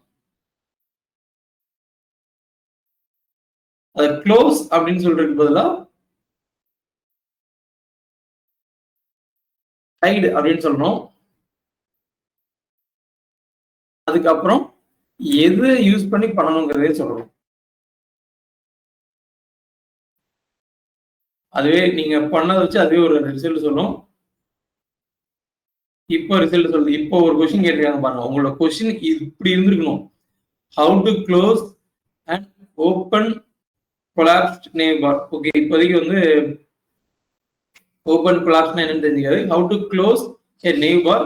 அது க்ளோஸ் அப்படின்னு சொல்றதுக்கு பதிலா ஹைட் அப்படின்னு சொல்லணும். அதுக்கப்புறம் எது யூஸ் பண்ணி பண்ணணுங்கிறதே சொல்லணும். அதுவே நீங்க பண்ணதை வச்சு அதுவே ஒரு ரிசல்ட் சொல்லும். இப்போ ரிசல்ட் சொல்லுது. இப்போ ஒரு கொஸ்டின் கேட்டிருக்காங்க பாருங்க, உங்களோட கொஸ்டின் இப்படி இருந்திருக்கணும். How to close and open collapsed navbar. Okay, இப்போதைக்கு வந்து ஓப்பன் கொலாப்ஸ்னா என்னன்னு தெரிஞ்சுக்காது. How to close a navbar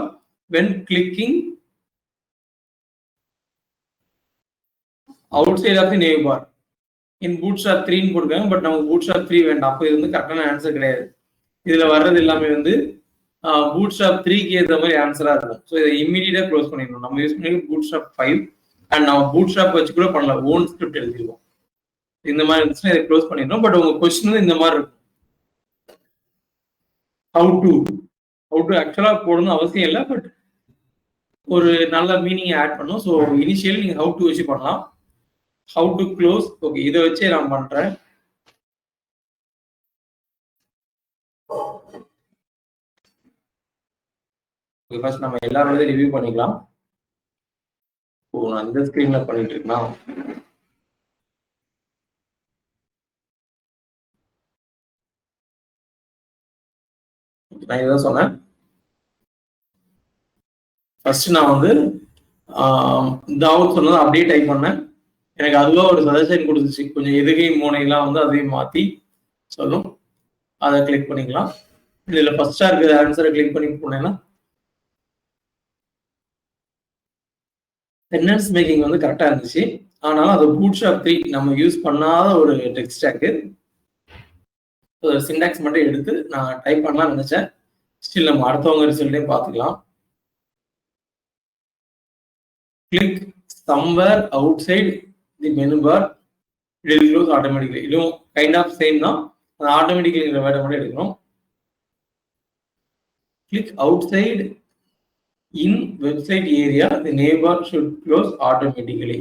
when clicking outside of the navbar in Bootstrap 3 போட்டுருக்காங்க. பட் நமக்கு பூட்ஸ்ட்ராப் 3 வேண்டாம். அப்போ இது வந்து கரெக்டான ஆன்சர் கிடையாது. இதுல வர்றது எல்லாமே வந்து பூட்ஸ்ட்ராப் 3க்கு ஏற்ற மாதிரி ஆன்சரா இருக்கும். ஸோ இதை இமீடியட்டா க்ளோஸ் பண்ணிடணும். நம்ம யூஸ் பண்ணி பூட்ஸ்ட்ராப் 5 அண்ட் நம்ம பூட்ஸ்ட்ராப் வச்சு கூட பண்ணலாம். ஓன் ஸ்கிரிப்ட் எழுதிருக்கோம். இந்த மாதிரி இருந்துச்சுன்னா இதை க்ளோஸ் பண்ணிடணும். பட் உங்க கொஸ்டின் வந்து இந்த மாதிரி இருக்கும். ஹவு டு ஆக்சுவலா போடணும்னு அவசியம் இல்லை, பட் ஒரு நல்ல மீனிங் ஆட் பண்ணும். ஸோ இனிஷியல் நீங்க ஹவு டு வச்சு பண்ணலாம். ஹவு டு க்ளோஸ், ஓகே, இதை வச்சே நான் பண்றேன். ஃபர்ஸ்ட் நம்ம எல்லாரோட ரிவ்யூ பண்ணிக்கலாம். நான் இந்த ஸ்கிரீன்ல பண்ணிட்டு இருக்கேன். நான் இதான் சொன்னேன். ஃபர்ஸ்ட் நான் வந்து தாவூத் சொன்னதை அப்படியே டைப் பண்ணேன். எனக்கு அதுவா ஒரு சஜஷன் கொடுத்துச்சு. கொஞ்சம் எதுகை மோனைலாம் வந்து அதையும் மாற்றி சொல்லும். அதை கிளிக் பண்ணிக்கலாம். இதில் ஃபர்ஸ்டா இருக்கிற ஆன்சரை கிளிக் பண்ணி போனேன்னா சென்டென்ஸ் மேக்கிங் வந்து கரெக்டாக இருந்துச்சு. ஆனாலும் அது பூட்ஸ்ட்ராப் 3 நம்ம யூஸ் பண்ணாத ஒரு டெக்ஸ்ட் ஸ்டாக்கு. சிண்டாக்ஸ் மட்டும் எடுத்து நான் டைப் பண்ணலாம்னு நினைச்சேன். ஸ்டில் நம்ம அடுத்தவங்க ரிசல்ட்டையும் பார்த்துக்கலாம். Click somewhere outside the menu bar it will close automatically. இதுவும் கைண்ட் ஆஃப் சேம் தான். அந்த ஆட்டோமேட்டிக்கலிங்கிற வேர்டை மட்டும் எடுக்கணும். Click outside in website area the navbar should close automatically.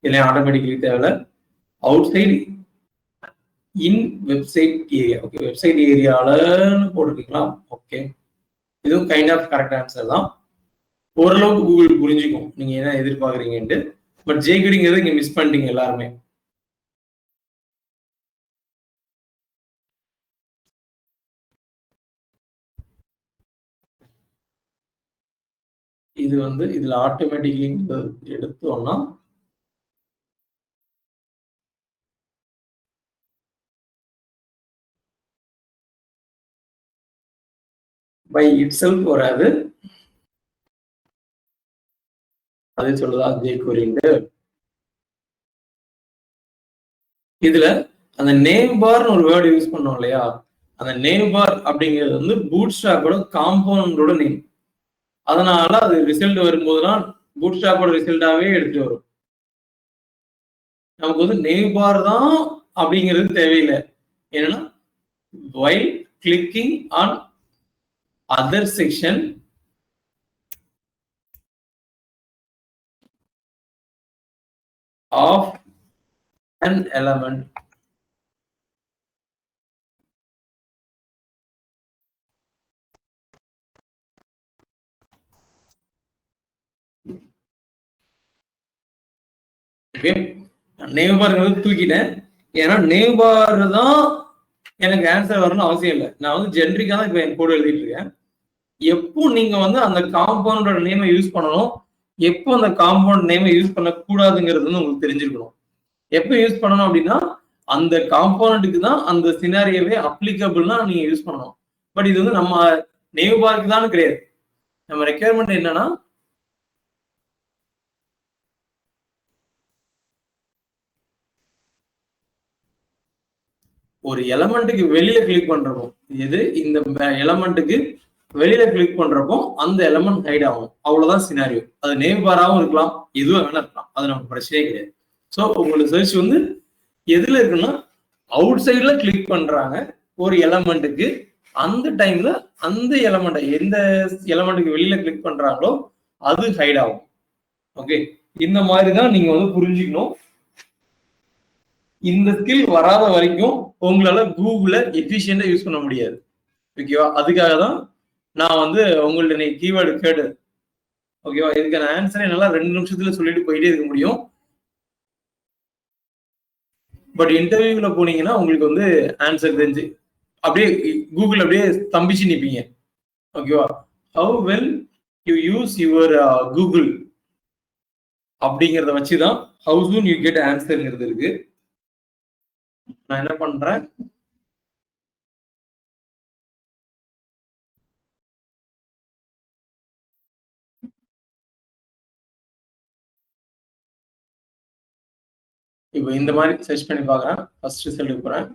இல்லை ஆட்டோமேட்டிக்கலி தேவை. Outside in website area. Okay, website ஏரியாலன்னு போட்டிருக்கீங்களா? ஓகே, இதுவும் கைண்ட் ஆஃப் கரெக்ட் ஆன்சர் தான். ஓரளவுக்கு கூகுள் புரிஞ்சுக்கும் நீங்க என்ன எதிர்பார்க்குறீங்கன்ட்டு. பட் ஜேக்வரிங்கிறது இங்க மிஸ் பண்ணிட்டீங்க எல்லாருமே. இது வந்து இதுல ஆட்டோமேட்டிக்லி எடுத்தோம்னா பை இட் செல்ஃப் வராது, அது சொல்லுதா ஜேக்வரின்ட்டு. இதுல அந்த நேம் பார்னு ஒரு வேர்டு யூஸ் பண்ணோம் இல்லையா, அந்த நேம் பார் அப்படிங்கிறது வந்து பூட்ஸ்ட்ராப்போட காம்பவுண்டோட நேம். அதனால அது ரிசல்ட் வரும்போதுதான் பூட்ஸ்ட்ராப்போட ரிசல்ட்டாவே எடுத்துட்டு வரும். நமக்கு வந்து நேம் பார் தான் அப்படிங்கிறது தேவையில்லை. ஏன்னா while clicking on other section of an element, okay, name bar தூக்கிட்டேன். ஏன்னா நேம் பார் தான் எனக்கு ஆன்சர் வரணும்னு அவசியம் இல்லை. நான் வந்து ஜென்ரிக்கா தான் இப்போ என் கோடு எழுதிட்டு இருக்கேன். எப்போ நீங்க வந்து அந்த காம்பவுண்டோட நேமை யூஸ் பண்ணணும், எப்போ அந்த காம்பவுண்ட் நேமை யூஸ் பண்ணக்கூடாதுங்கிறது வந்து உங்களுக்கு தெரிஞ்சிருக்கணும். எப்போ யூஸ் பண்ணணும் அப்படின்னா அந்த காம்பவுண்டுக்கு தான் அந்த சினாரியாவே அப்ளிகபிள்னா நீங்க யூஸ் பண்ணணும். பட் இது வந்து நம்ம நேம் பார்க்கு தான் கிடையாது. நம்ம ரெக்யர்மெண்ட் என்னன்னா ஒரு எலமெண்ட்டுக்கு வெளியில கிளிக் பண்றப்போ, இது இந்த எலமெண்ட்டுக்கு வெளியில கிளிக் பண்றப்போ அந்த எலமெண்ட் ஹைட் ஆகும். அவ்வளவுதான் சினாரியோ. அது நேம் பாராவும் இருக்கலாம், எதுவும் வேணா இருக்கலாம், அது நமக்கு பிரச்சனையே கிடையாது. ஸோ உங்களோட சர்ச் வந்து எதுல இருக்குன்னா அவுட் சைட்ல கிளிக் பண்றாங்க ஒரு எலமெண்ட்டுக்கு, அந்த டைம்ல அந்த எலமெண்ட்டை எந்த எலமெண்ட்டுக்கு வெளியில கிளிக் பண்றாங்களோ அது ஹைட் ஆகும். ஓகே, இந்த மாதிரி தான் நீங்க வந்து புரிஞ்சுக்கணும். இந்த ஸ்கில் வராத வரைக்கும் உங்களால கூகுள எஃபிஷியண்டா யூஸ் பண்ண முடியாது. ஓகேவா, அதுக்காக தான் நான் வந்து உங்கள்ட்ட கீவேர்டு கேட்டு, ஓகேவா, இதுக்கான ஆன்சரை என்னால 2 நிமிஷத்துல சொல்லிட்டு போயிட்டே இருக்க முடியும். பட் இன்டர்வியூல போனீங்கன்னா உங்களுக்கு வந்து ஆன்சர் தெரிஞ்சு அப்படியே கூகுள் அப்படியே ஸ்தம்பிச்சு நிப்பீங்க. ஓகேவா, how well you use your Google அப்படிங்கிறத வச்சுதான் ஹவு சூன் யூ கெட் ஆன்சர்ங்கிறது இருக்கு. நான் என்ன பண்றேன், இப்போ இந்த மாதிரி சர்ச் பண்ணி பார்க்குறேன். ஃபர்ஸ்ட் ரிசல்ட் போறேன்.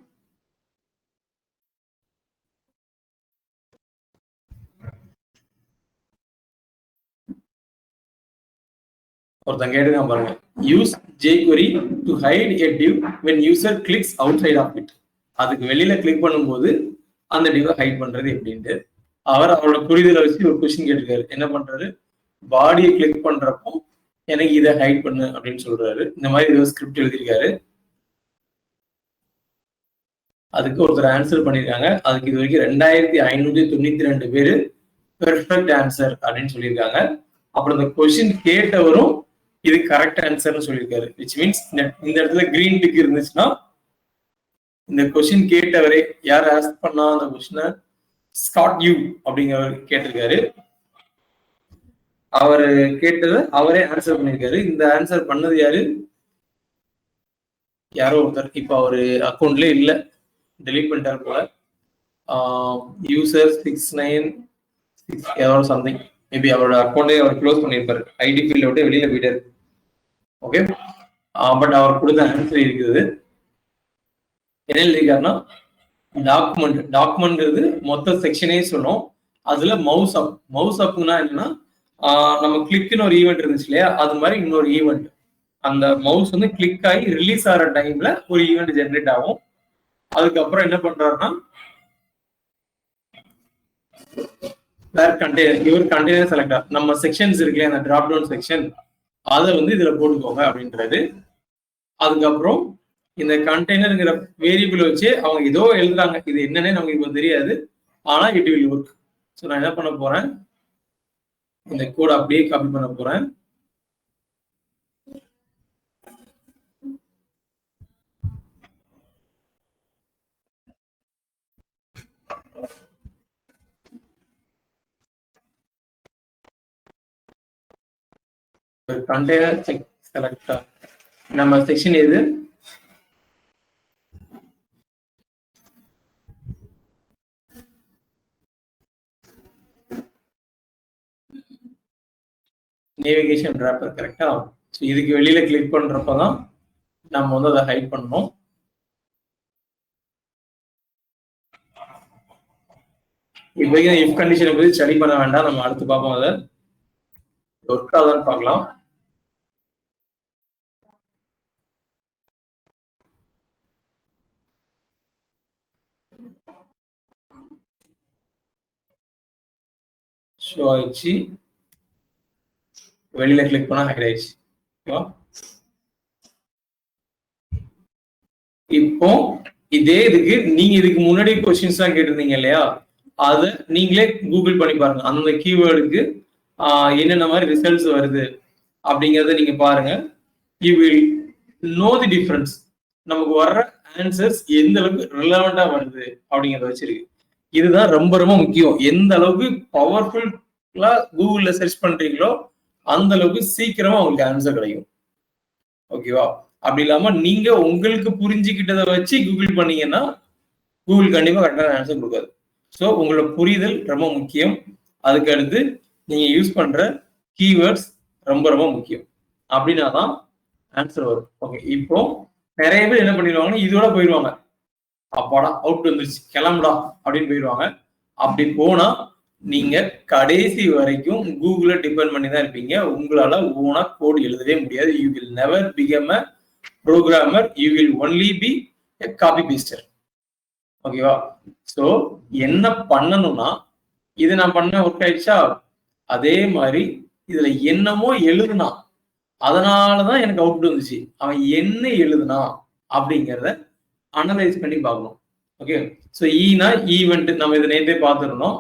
ஒருத்தன் கேட்டுக்கான் பாருங்க, use jQuery to hide a div when user clicks outside of it. அதுக்கு வெளியில கிளிக் பண்ணும்போது அந்த டிவை ஹைட் பண்றது எப்படின்ட்டு அவரோட புரிதலை வச்சு ஒரு கொஸ்டின் கேட்டிருக்காரு. என்ன பண்றாரு, பாடியை கிளிக் பண்றப்போ எனக்கு இதை ஹைட் பண்ணு அப்படின்னு சொல்றாரு. இந்த மாதிரி ஏதோ ஸ்கிரிப்ட் எழுதியிருக்காரு. அதுக்கு ஒருத்தர் ஆன்சர் பண்ணியிருக்காங்க. அதுக்கு இது வரைக்கும் 2592 பேரு பெர்ஃபெக்ட் ஆன்சர் அப்படின்னு சொல்லியிருக்காங்க. அப்புறம் இந்த கொஸ்டின் கேட்டவரும் இது கரெக்ட் ஆன்சர்னு சொல்லியிருக்காரு. விச் மீன்ஸ் இந்த இடத்துல கிரீன் டிக் இருந்துச்சுன்னா இந்த கொஸ்டின் கேட்டவரே யார் ஆஸ்க் பண்ணா அந்த கொஸ்டினை ஸ்காட் யூ அப்படிங்கிறவர் கேட்டிருக்காரு. அவரு கேட்டதை அவரே ஆன்சர் பண்ணியிருக்காரு. இந்த ஆன்சர் பண்ணது யாரு, யாரோ ஒருத்தர். இப்போ அவரு அக்கௌண்ட்லயே இல்ல, டெலீட் பண்ணிட்டாரு போல. யூசர் 696 ஏதோ சம்திங், மேபி அவரோட அக்கௌண்ட்டே அவர் க்ளோஸ் பண்ணியிருப்பாரு, ஐடி ஃபீல்ட விட்டு வெளியில போயிட்டாரு. ஓகே, பட் அவர் கொடுத்த ஆன்சர் இருக்குது. என்ன எழுதிருக்காருன்னா டாக்குமெண்ட்ங்கிறது மொத்த செக்ஷனே சொல்லும். அதுல மவுஸ் அப்னா என்னன்னா நம்ம கிளிக்னு ஒரு ஈவெண்ட் இருந்துச்சு இல்லையா, அது மாதிரி இன்னொரு ஈவெண்ட். அந்த மவுஸ் வந்து கிளிக் ஆகி ரிலீஸ் ஆகிற டைம்ல ஒரு ஈவெண்ட் ஜென்ரேட் ஆகும். அதுக்கப்புறம் என்ன பண்றாருன்னா வேர் கண்டெய்னர், இவர் கண்டெய்னர் செலக்டர், நம்ம செக்ஷன்ஸ் இருக்குல்லையா அந்த டிராப் டவுன் செக்ஷன், அதை வந்து இதுல போட்டுக்கோங்க அப்படின்றது. அதுக்கப்புறம் இந்த கண்டெய்னர்ங்கிற வேரியபிள் வச்சு அவங்க ஏதோ எழுதுறாங்க, இது என்னன்னே நமக்கு இப்போ தெரியாது, ஆனா இட் வில் ஒர்க். ஸோ நான் என்ன பண்ண போறேன், இந்த கோட் அப்படியே காப்பி பண்ண போறேன். கண்டெய்னர் செக் செலக்டர் நம்ம செக்ஷன் எது, நேவிகேஷன் ராப்பர். கரெக்டா? ஸோ இதுக்கு வெளியில கிளிக் பண்றப்பதான் நம்ம வந்து அதை ஹைட் பண்ணணும். இப்போதைக்கு இஃப் கண்டிஷனை பத்தி ஸ்டடி பண்ண வேண்டாம், நம்ம அடுத்து பார்ப்போம். அதை ஒர்க் ஆகுதான்னு பார்க்கலாம். ஷோ ஆயிடுச்சு, வெளியில கிளிக் பண்ணா ஹைட் ஆயிடுச்சு. இப்போ இதே இதுக்கு நீங்க இதுக்கு முன்னாடி கொஸ்டின்ஸ் தான் கேட்டிருந்தீங்க இல்லையா, அதை நீங்களே கூகுள் பண்ணி பாருங்க. அந்த கீவேர்டுக்கு என்னென்ன மாதிரி ரிசல்ட்ஸ் வருது அப்படிங்கிறத நீங்க பாருங்க. You will no the difference. நமக்கு வர்ற ஆன்சர்ஸ் எந்த அளவுக்கு ரிலவெண்டா வருது அப்படிங்கிறத வச்சிருக்கு. இதுதான் ரொம்ப ரொம்ப முக்கியம். எந்த அளவுக்கு பவர்ஃபுல்லா கூகுள்ல சர்ச் பண்றீங்களோ அந்த அளவுக்கு சீக்கிரமா உங்களுக்கு ஆன்சர் கிடைக்கும். ஓகேவா? அப்படி இல்லாம நீங்க உங்களுக்கு புரிஞ்சுக்கிட்டதை வச்சு கூகுள் பண்ணீங்கன்னா கூகுள் கண்டிப்பா கரெக்டான ஆன்சர் கொடுக்காது. ஸோ உங்களோட புரிதல் ரொம்ப முக்கியம். அதுக்கு அடுத்து நீங்க யூஸ் பண்ற கீவேர்ட்ஸ் ரொம்ப ரொம்ப முக்கியம். அப்படின்னா தான் ஆன்சர் வரும். ஓகே, இப்போ நிறைய பேர் என்ன பண்ணிடுவாங்கன்னா இதோட போயிடுவாங்க, அப்பாடா அவுட் வந்துருச்சு கிளம்புடா அப்படின்னு போயிடுவாங்க. அப்படி போனா நீங்க கடைசி வரைக்கும் கூகுளை டிபெண்ட் பண்ணி தான் இருப்பீங்க. உங்களால ஓனா கோட் எழுதவே முடியாது. You will never become a programmer, you will only be a copy paster. ஓகேவா? ஸோ என்ன பண்ணணும்னா, இது நான் பண்ண ஒர்க் ஆயிடுச்சா, அதே மாதிரி இதுல என்னமோ எழுதுனா அதனாலதான் எனக்கு அவுட் வந்துச்சு, அவன் என்ன எழுதுனா அப்படிங்கிறத அனலைஸ் பண்ணி பார்க்கணும். ஓகே, ஸோ ஈனா ஈவெண்ட் நம்ம இதை நேற்றே பார்த்துருந்தோம்.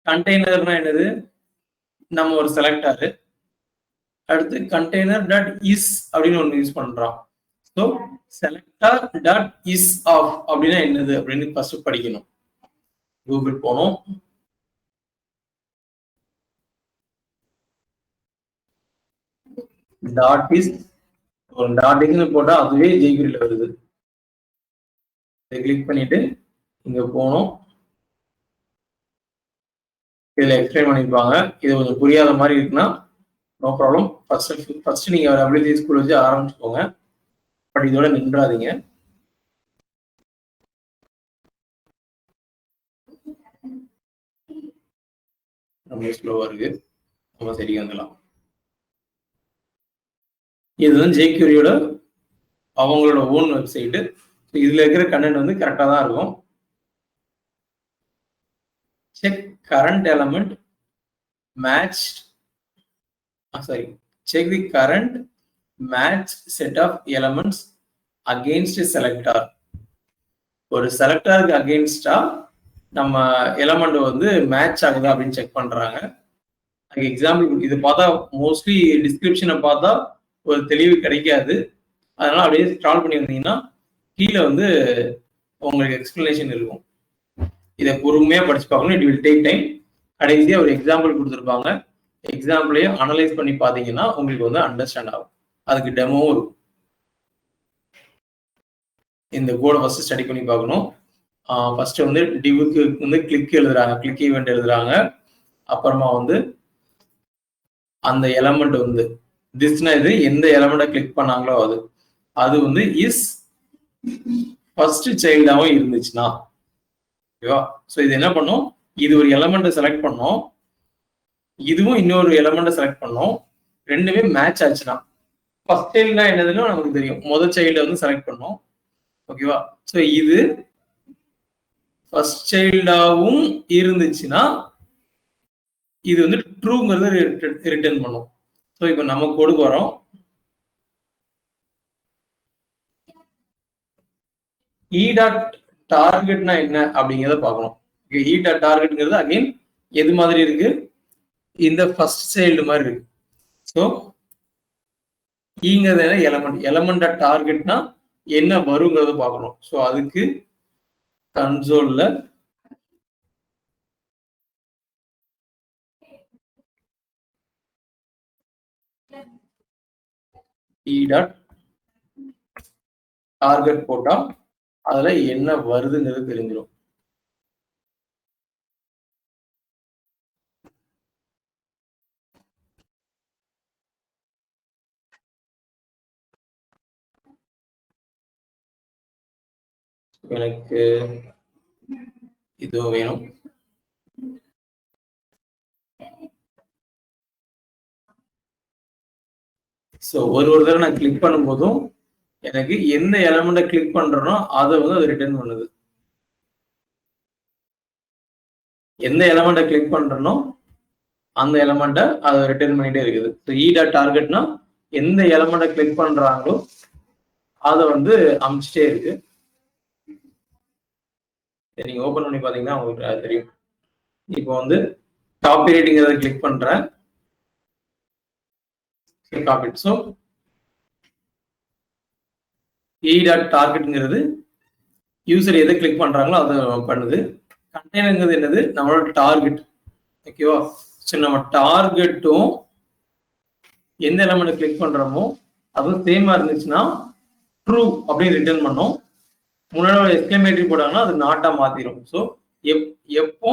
கண்டெய்னர்னா என்னது, நம்ம ஒரு செலக்டர், அடுத்து கண்டெய்னர் டாட் இஸ் அப்படின்னு ஒன்று யூஸ் பண்றோம். So selector dot is of அப்படின்னா என்னது அப்படின்னு ஃபர்ஸ்ட் படிக்கணும். கூகுள் போனோம், டாட் இஸ் ஒரு டாட் இஸ்ன்னு போட்டா அதுவே ஜெய்குரியில் வருது. இதை கிளிக் பண்ணிட்டு இங்க போனோம், இதுல எக்ஸ்பிளைன் பண்ணிருப்பாங்க. இது கொஞ்சம் புரியாத மாதிரி இருக்குன்னா நோ ப்ராப்ளம், ஃபர்ஸ்ட் நீங்க WC ஸ்கூல் வச்சு ஆரம்பிச்சுக்கோங்க. பட் இதோட நின்றாதீங்க. ரொம்ப ஸ்லோவா இருக்கு, நம்ம சரி வந்துடலாம். இதுதான் ஜேக்யூரியோட அவங்களோட ஓன் வெப்சைட்டு. இதுல இருக்கிற கண்டென்ட் வந்து கரெக்டா தான் இருக்கும். Check current element match, sorry, check the current match set of elements against selector. ஒரு செலக்டருக்கு அகெயின்ஸ்டா நம்ம எலமெண்ட் வந்து மேட்ச் ஆகுதா அப்படின்னு செக் பண்றாங்க. அதுக்கு எக்ஸாம்பிள் இது பார்த்தா மோஸ்ட்லி டிஸ்கிரிப்ஷனை பார்த்தா ஒரு தெளிவு கிடைக்காது. அதனால அப்படியே ஸ்க்ரால் பண்ணி வந்தீங்கன்னா கீழே வந்து உங்களுக்கு எக்ஸ்பிளனேஷன் இருக்கும். இதை பொறுமையா படிச்சு பார்க்கணும். It will take time. கடைசியா ஒரு எக்ஸாம்பிள் கொடுத்துருப்பாங்க, எக்ஸாம்பிளையும் அனலைஸ் பண்ணி பார்த்தீங்கன்னா உங்களுக்கு வந்து அண்டர்ஸ்டாண்ட் ஆகும். அதுக்கு டெமோவும் இருக்கும். இந்த கோடை ஃபர்ஸ்ட் ஸ்டடி பண்ணி பார்க்கணும். ஃபர்ஸ்ட் வந்து டிவுக்கு வந்து கிளிக் எழுதுறாங்க, கிளிக் ஈவெண்ட் எழுதுறாங்க. அப்புறமா வந்து அந்த எலமெண்ட் வந்து திஸ்னா இது எந்த எலமெண்ட்டை கிளிக் பண்ணாங்களோ அது வந்து இஸ் ஃபர்ஸ்ட் சைல்டாவும் இருந்துச்சுன்னா, ஓகேவா? ஸோ இது என்ன பண்ணும், இது ஒரு எலமெண்ட்டை செலக்ட் பண்ணோம், இதுவும் இன்னொரு எலமெண்ட்டை செலக்ட் பண்ணோம், ரெண்டுமே மேட்ச் ஆச்சுன்னா, ஃபர்ஸ்ட் சைல்டுனா என்னதுன்னு நமக்கு தெரியும், முதல் சைல்டை வந்து செலக்ட் பண்ணோம். ஓகேவா? ஸோ இது ஃபர்ஸ்ட் சைல்டாவும் இருந்துச்சுன்னா இது வந்து ட்ரூங்கிறத ரிட்டர்ன் பண்ணும். ஸோ இப்போ நம்ம கோடுக்கு வரோம், இ டாட் டார்கெட்னா என்ன அப்படிங்கிறத பார்க்கணும். இ டாட் டார்கெட்ங்கிறது அகைன் எது மாதிரி இருக்கு, இந்த ஃபர்ஸ்ட் சைல்டு மாதிரி இருக்கு. ஸோ ஈங்கிறது என்ன, எலமெண்ட். எலமெண்ட் டாட் டார்கெட்னா என்ன வருங்கிறத பார்க்கணும். ஸோ அதுக்கு கன்சோல்ல இ டாட் டார்கெட் போட்டா அதுல என்ன வருதுங்கிறது தெரிஞ்சிடும். எனக்கு இதுவும் வேணும். ஸோ ஒரு தடவை நான் கிளிக் பண்ணும் போதும் எனக்கு எந்த எலமெண்ட்டை கிளிக் பண்றேனோ அதை வந்து அது ரிட்டர்ன் பண்ணுது. எந்த எலமெண்ட்டை கிளிக் பண்றேனோ அந்த எலமெண்ட்டை அதை ரிட்டர்ன் பண்ணிட்டே இருக்குது. ஸோ இ டாட் டார்கெட்னா எந்த எலமெண்ட்டை கிளிக் பண்றாங்களோ அதை வந்து அமைச்சிட்டே இருக்கு. நீங்க ஓபன் பண்ணி பாத்தீங்கன்னா உங்களுக்கு அது தெரியும். இப்போ வந்து காப்பி ரைட்டிங்கிறத கிளிக் பண்றேன். காப்பி. ஸோ இ டாட் டார்கெட்ங்கிறது யூசர் எதை கிளிக் பண்றாங்களோ அதை பண்ணுது. கண்டெய்னர்ங்கிறது என்னது, நம்மளோட டார்கெட். ஓகேவா? ஸோ நம்ம டார்கெட்டும் எந்த எலமெண்ட் கிளிக் பண்றோமோ அதுவும் சேமா இருந்துச்சுன்னா ட்ரூ அப்படின்னு ரிட்டர்ன் பண்ணோம். முன்னாடி எக்ஸ்கிளமேட்டரி போட்டாங்கன்னா அது நாட்டா மாத்திரும். ஸோ எப்போ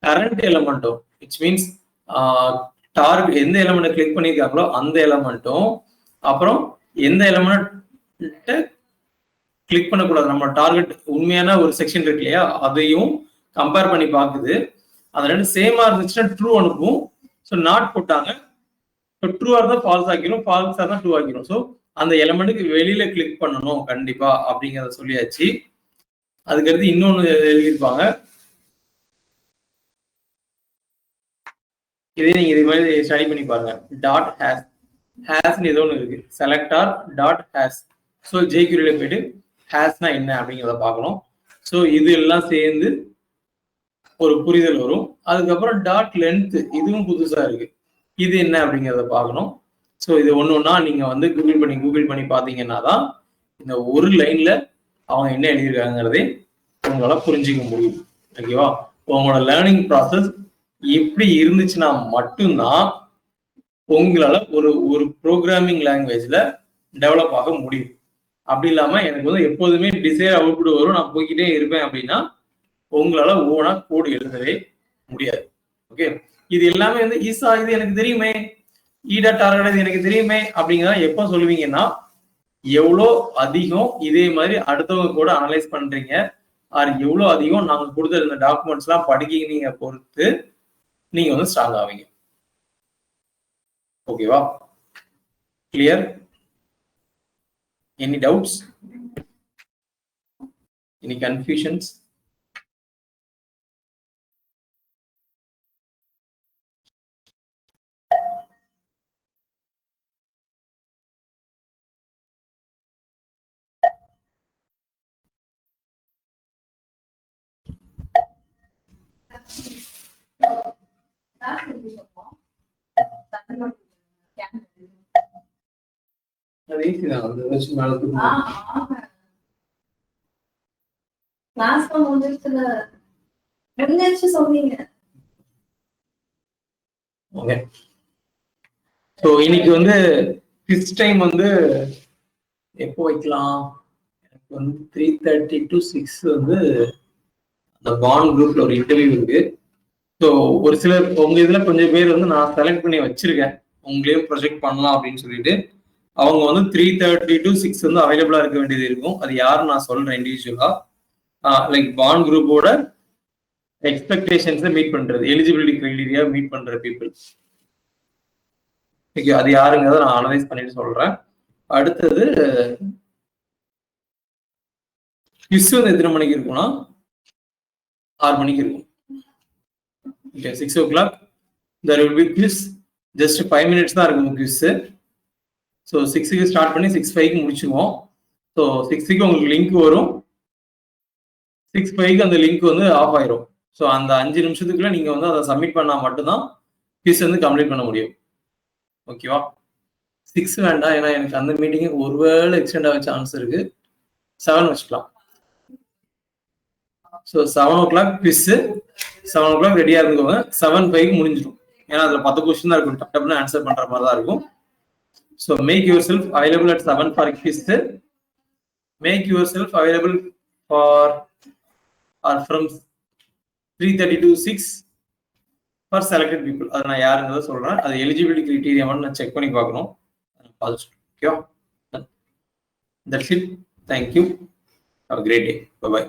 கரண்ட் எலமெண்ட்டும் இட்ஸ் மீன்ஸ் டார்கெட் எந்த எலமெண்ட் கிளிக் பண்ணியிருக்காங்களோ அந்த எலமெண்ட்டும் அப்புறம் எந்த எலமெண்ட் கிளிக் பண்ணக்கூடாது, நம்ம டார்கெட் உண்மையான ஒரு செக்ஷன் இருக்கு இல்லையா, அதையும் கம்பேர் பண்ணி பார்க்குது. அது ரெண்டு சேமா இருந்துச்சுன்னா ட்ரூ அனுப்பும். ஸோ நாட் போட்டாங்க, ட்ரூவா இருந்தால் ஃபால்ஸ் ஆக்கிரும், ஃபால்ஸா இருந்தால் ட்ரூ ஆக்கிரும். ஸோ அந்த எலமெண்ட்டுக்கு வெளியில கிளிக் பண்ணணும் கண்டிப்பா அப்படிங்கிறத சொல்லியாச்சு. அதுக்கடுத்து இன்னொன்னு எழுதியிருப்பாங்க. இதே நீங்க இது மாதிரி ஸ்டடி பண்ணி பாருங்க. டாட் ஹேஸ், ஹேஸ்ன்னு ஏதோ ஒன்று இருக்கு, செலக்டார் டாட் ஹேஸ். ஸோ ஜேக்யூரியில போயிட்டு ஹேஸ்னா என்ன அப்படிங்கிறத பார்க்கணும். ஸோ இது எல்லாம் சேர்ந்து ஒரு புரிதல் வரும். அதுக்கப்புறம் டாட் லென்த், இதுவும் புதுசா இருக்கு, இது என்ன அப்படிங்கிறத பார்க்கணும். ஸோ இது ஒன்று ஒன்றா நீங்க வந்து கூகுள் பண்ணி பார்த்தீங்கன்னா தான் இந்த ஒரு லைன்ல அவங்க என்ன எழுதியிருக்காங்கிறதே உங்களால புரிஞ்சிக்க முடியும். ஓகேவா? உங்களோட லேர்னிங் ப்ராசஸ் எப்படி இருந்துச்சுன்னா மட்டும்தான் உங்களால ஒரு ப்ரோக்ராமிங் லாங்குவேஜ்ல டெவலப் ஆக முடியும். அப்படி இல்லாம எனக்கு வந்து எப்போதுமே டிசைர் அவுட்புட் வரும், நான் போய்கிட்டே இருப்பேன் அப்படின்னா உங்களால ஓனா கோடு எழுதவே முடியாது. ஓகே, இது எல்லாமே வந்து ஈஸா, இது எனக்கு தெரியுமே, இ டாட் டார்கெட் இது எனக்கு தெரியுமே அப்படிங்கிறத எப்போ சொல்லுவீங்கன்னா எவ்வளோ அதிகம் இதே மாதிரி அடுத்தவங்க கூட அனலைஸ் பண்றீங்க, ஆர் எவ்வளோ அதிகம் நாங்க கொடுத்த இந்த டாக்குமெண்ட்ஸ் எல்லாம் படிக்கிறீங்க பொறுத்து நீங்க வந்து ஸ்ட்ராங் ஆவீங்க. ஓகேவா? Clear? Any doubts, any confusions? அது ஈஸி தான், அந்த வச்சு மேல
கிளாஸ்ல முடிஞ்சிருச்சு சொன்னீங்க.
ஓகே, ஸோ இன்னைக்கு வந்து ஃபிஃப்த் டைம் வந்து எப்போ வைக்கலாம், எனக்கு வந்து 3:30 to 6 வந்து அந்த பாண்ட் குரூப்ல ஒரு இன்டர்வியூ இருக்கு. ஸோ ஒரு சிலர் உங்க இதுல கொஞ்சம் பேர் வந்து நான் செலக்ட் பண்ணி வச்சிருக்கேன், உங்களையும் ப்ரொஜெக்ட் பண்ணலாம் அப்படின்னு சொல்லிட்டு. அவங்க வந்து 3:30 to 6 வந்து அவைலபிளா இருக்க வேண்டியது இருக்கும். அது யாருன்னு நான் சொல்றேன் இண்டிவிஜுவலா. லைக் பாண்ட் குரூப்போட எக்ஸ்பெக்டேஷன்ஸை மீட் பண்றது, எலிஜிபிலிட்டி கிரைடீரியா மீட் பண்ற பீப்புள். ஓகே, அது யாருங்கிறத நான் அனலைஸ் பண்ணிட்டு சொல்றேன். அடுத்தது கிஸ் வந்து எத்தனை மணிக்கு இருக்கும்னா 6 மணிக்கு இருக்கும். Okay, 6 o'clock there will be quiz. Just 5 minutes தான் இருக்கும் quiz. ஸோ 6க்கு ஸ்டார்ட் பண்ணி 6:05 முடிச்சுக்குவோம். ஸோ 6க்கு உங்களுக்கு லிங்க் வரும், 6:05 அந்த லிங்க் வந்து ஆஃப் ஆயிரும். ஸோ அந்த 5 நிமிஷத்துக்குள்ள நீங்க வந்து அதை சப்மிட் பண்ணா மட்டும்தான் குவிஸ் வந்து கம்ப்ளீட் பண்ண முடியும். ஓகேவா? 6 வேண்டாம், ஏன்னா எனக்கு அந்த மீட்டிங்கு ஒருவேளை எக்ஸ்டெண்ட் ஆக சான்ஸ் இருக்கு. 7 வச்சுக்கலாம். ஸோ 7 o'clock குவிஸ், 7 o'clock ரெடியா இருந்துக்கோங்க. 7:05 முடிஞ்சிடும். ஏன்னா அதுல 10 கொஸ்டின் தான் இருக்கும், டப்னு ஆன்சர் பண்ற மாதிரி தான் இருக்கும். So make yourself available at 7 for quiz. Make yourself available for or from 3:30 to 6 for selected people. அதை நான் யாருங்கிறத சொல்றேன். அது எலிஜிபிலிட்டி கிரைட்டீரியாவான்னு நான் செக் பண்ணி பார்க்கணும். ஓகேவா? That's it. Thank you. Have a great day. By.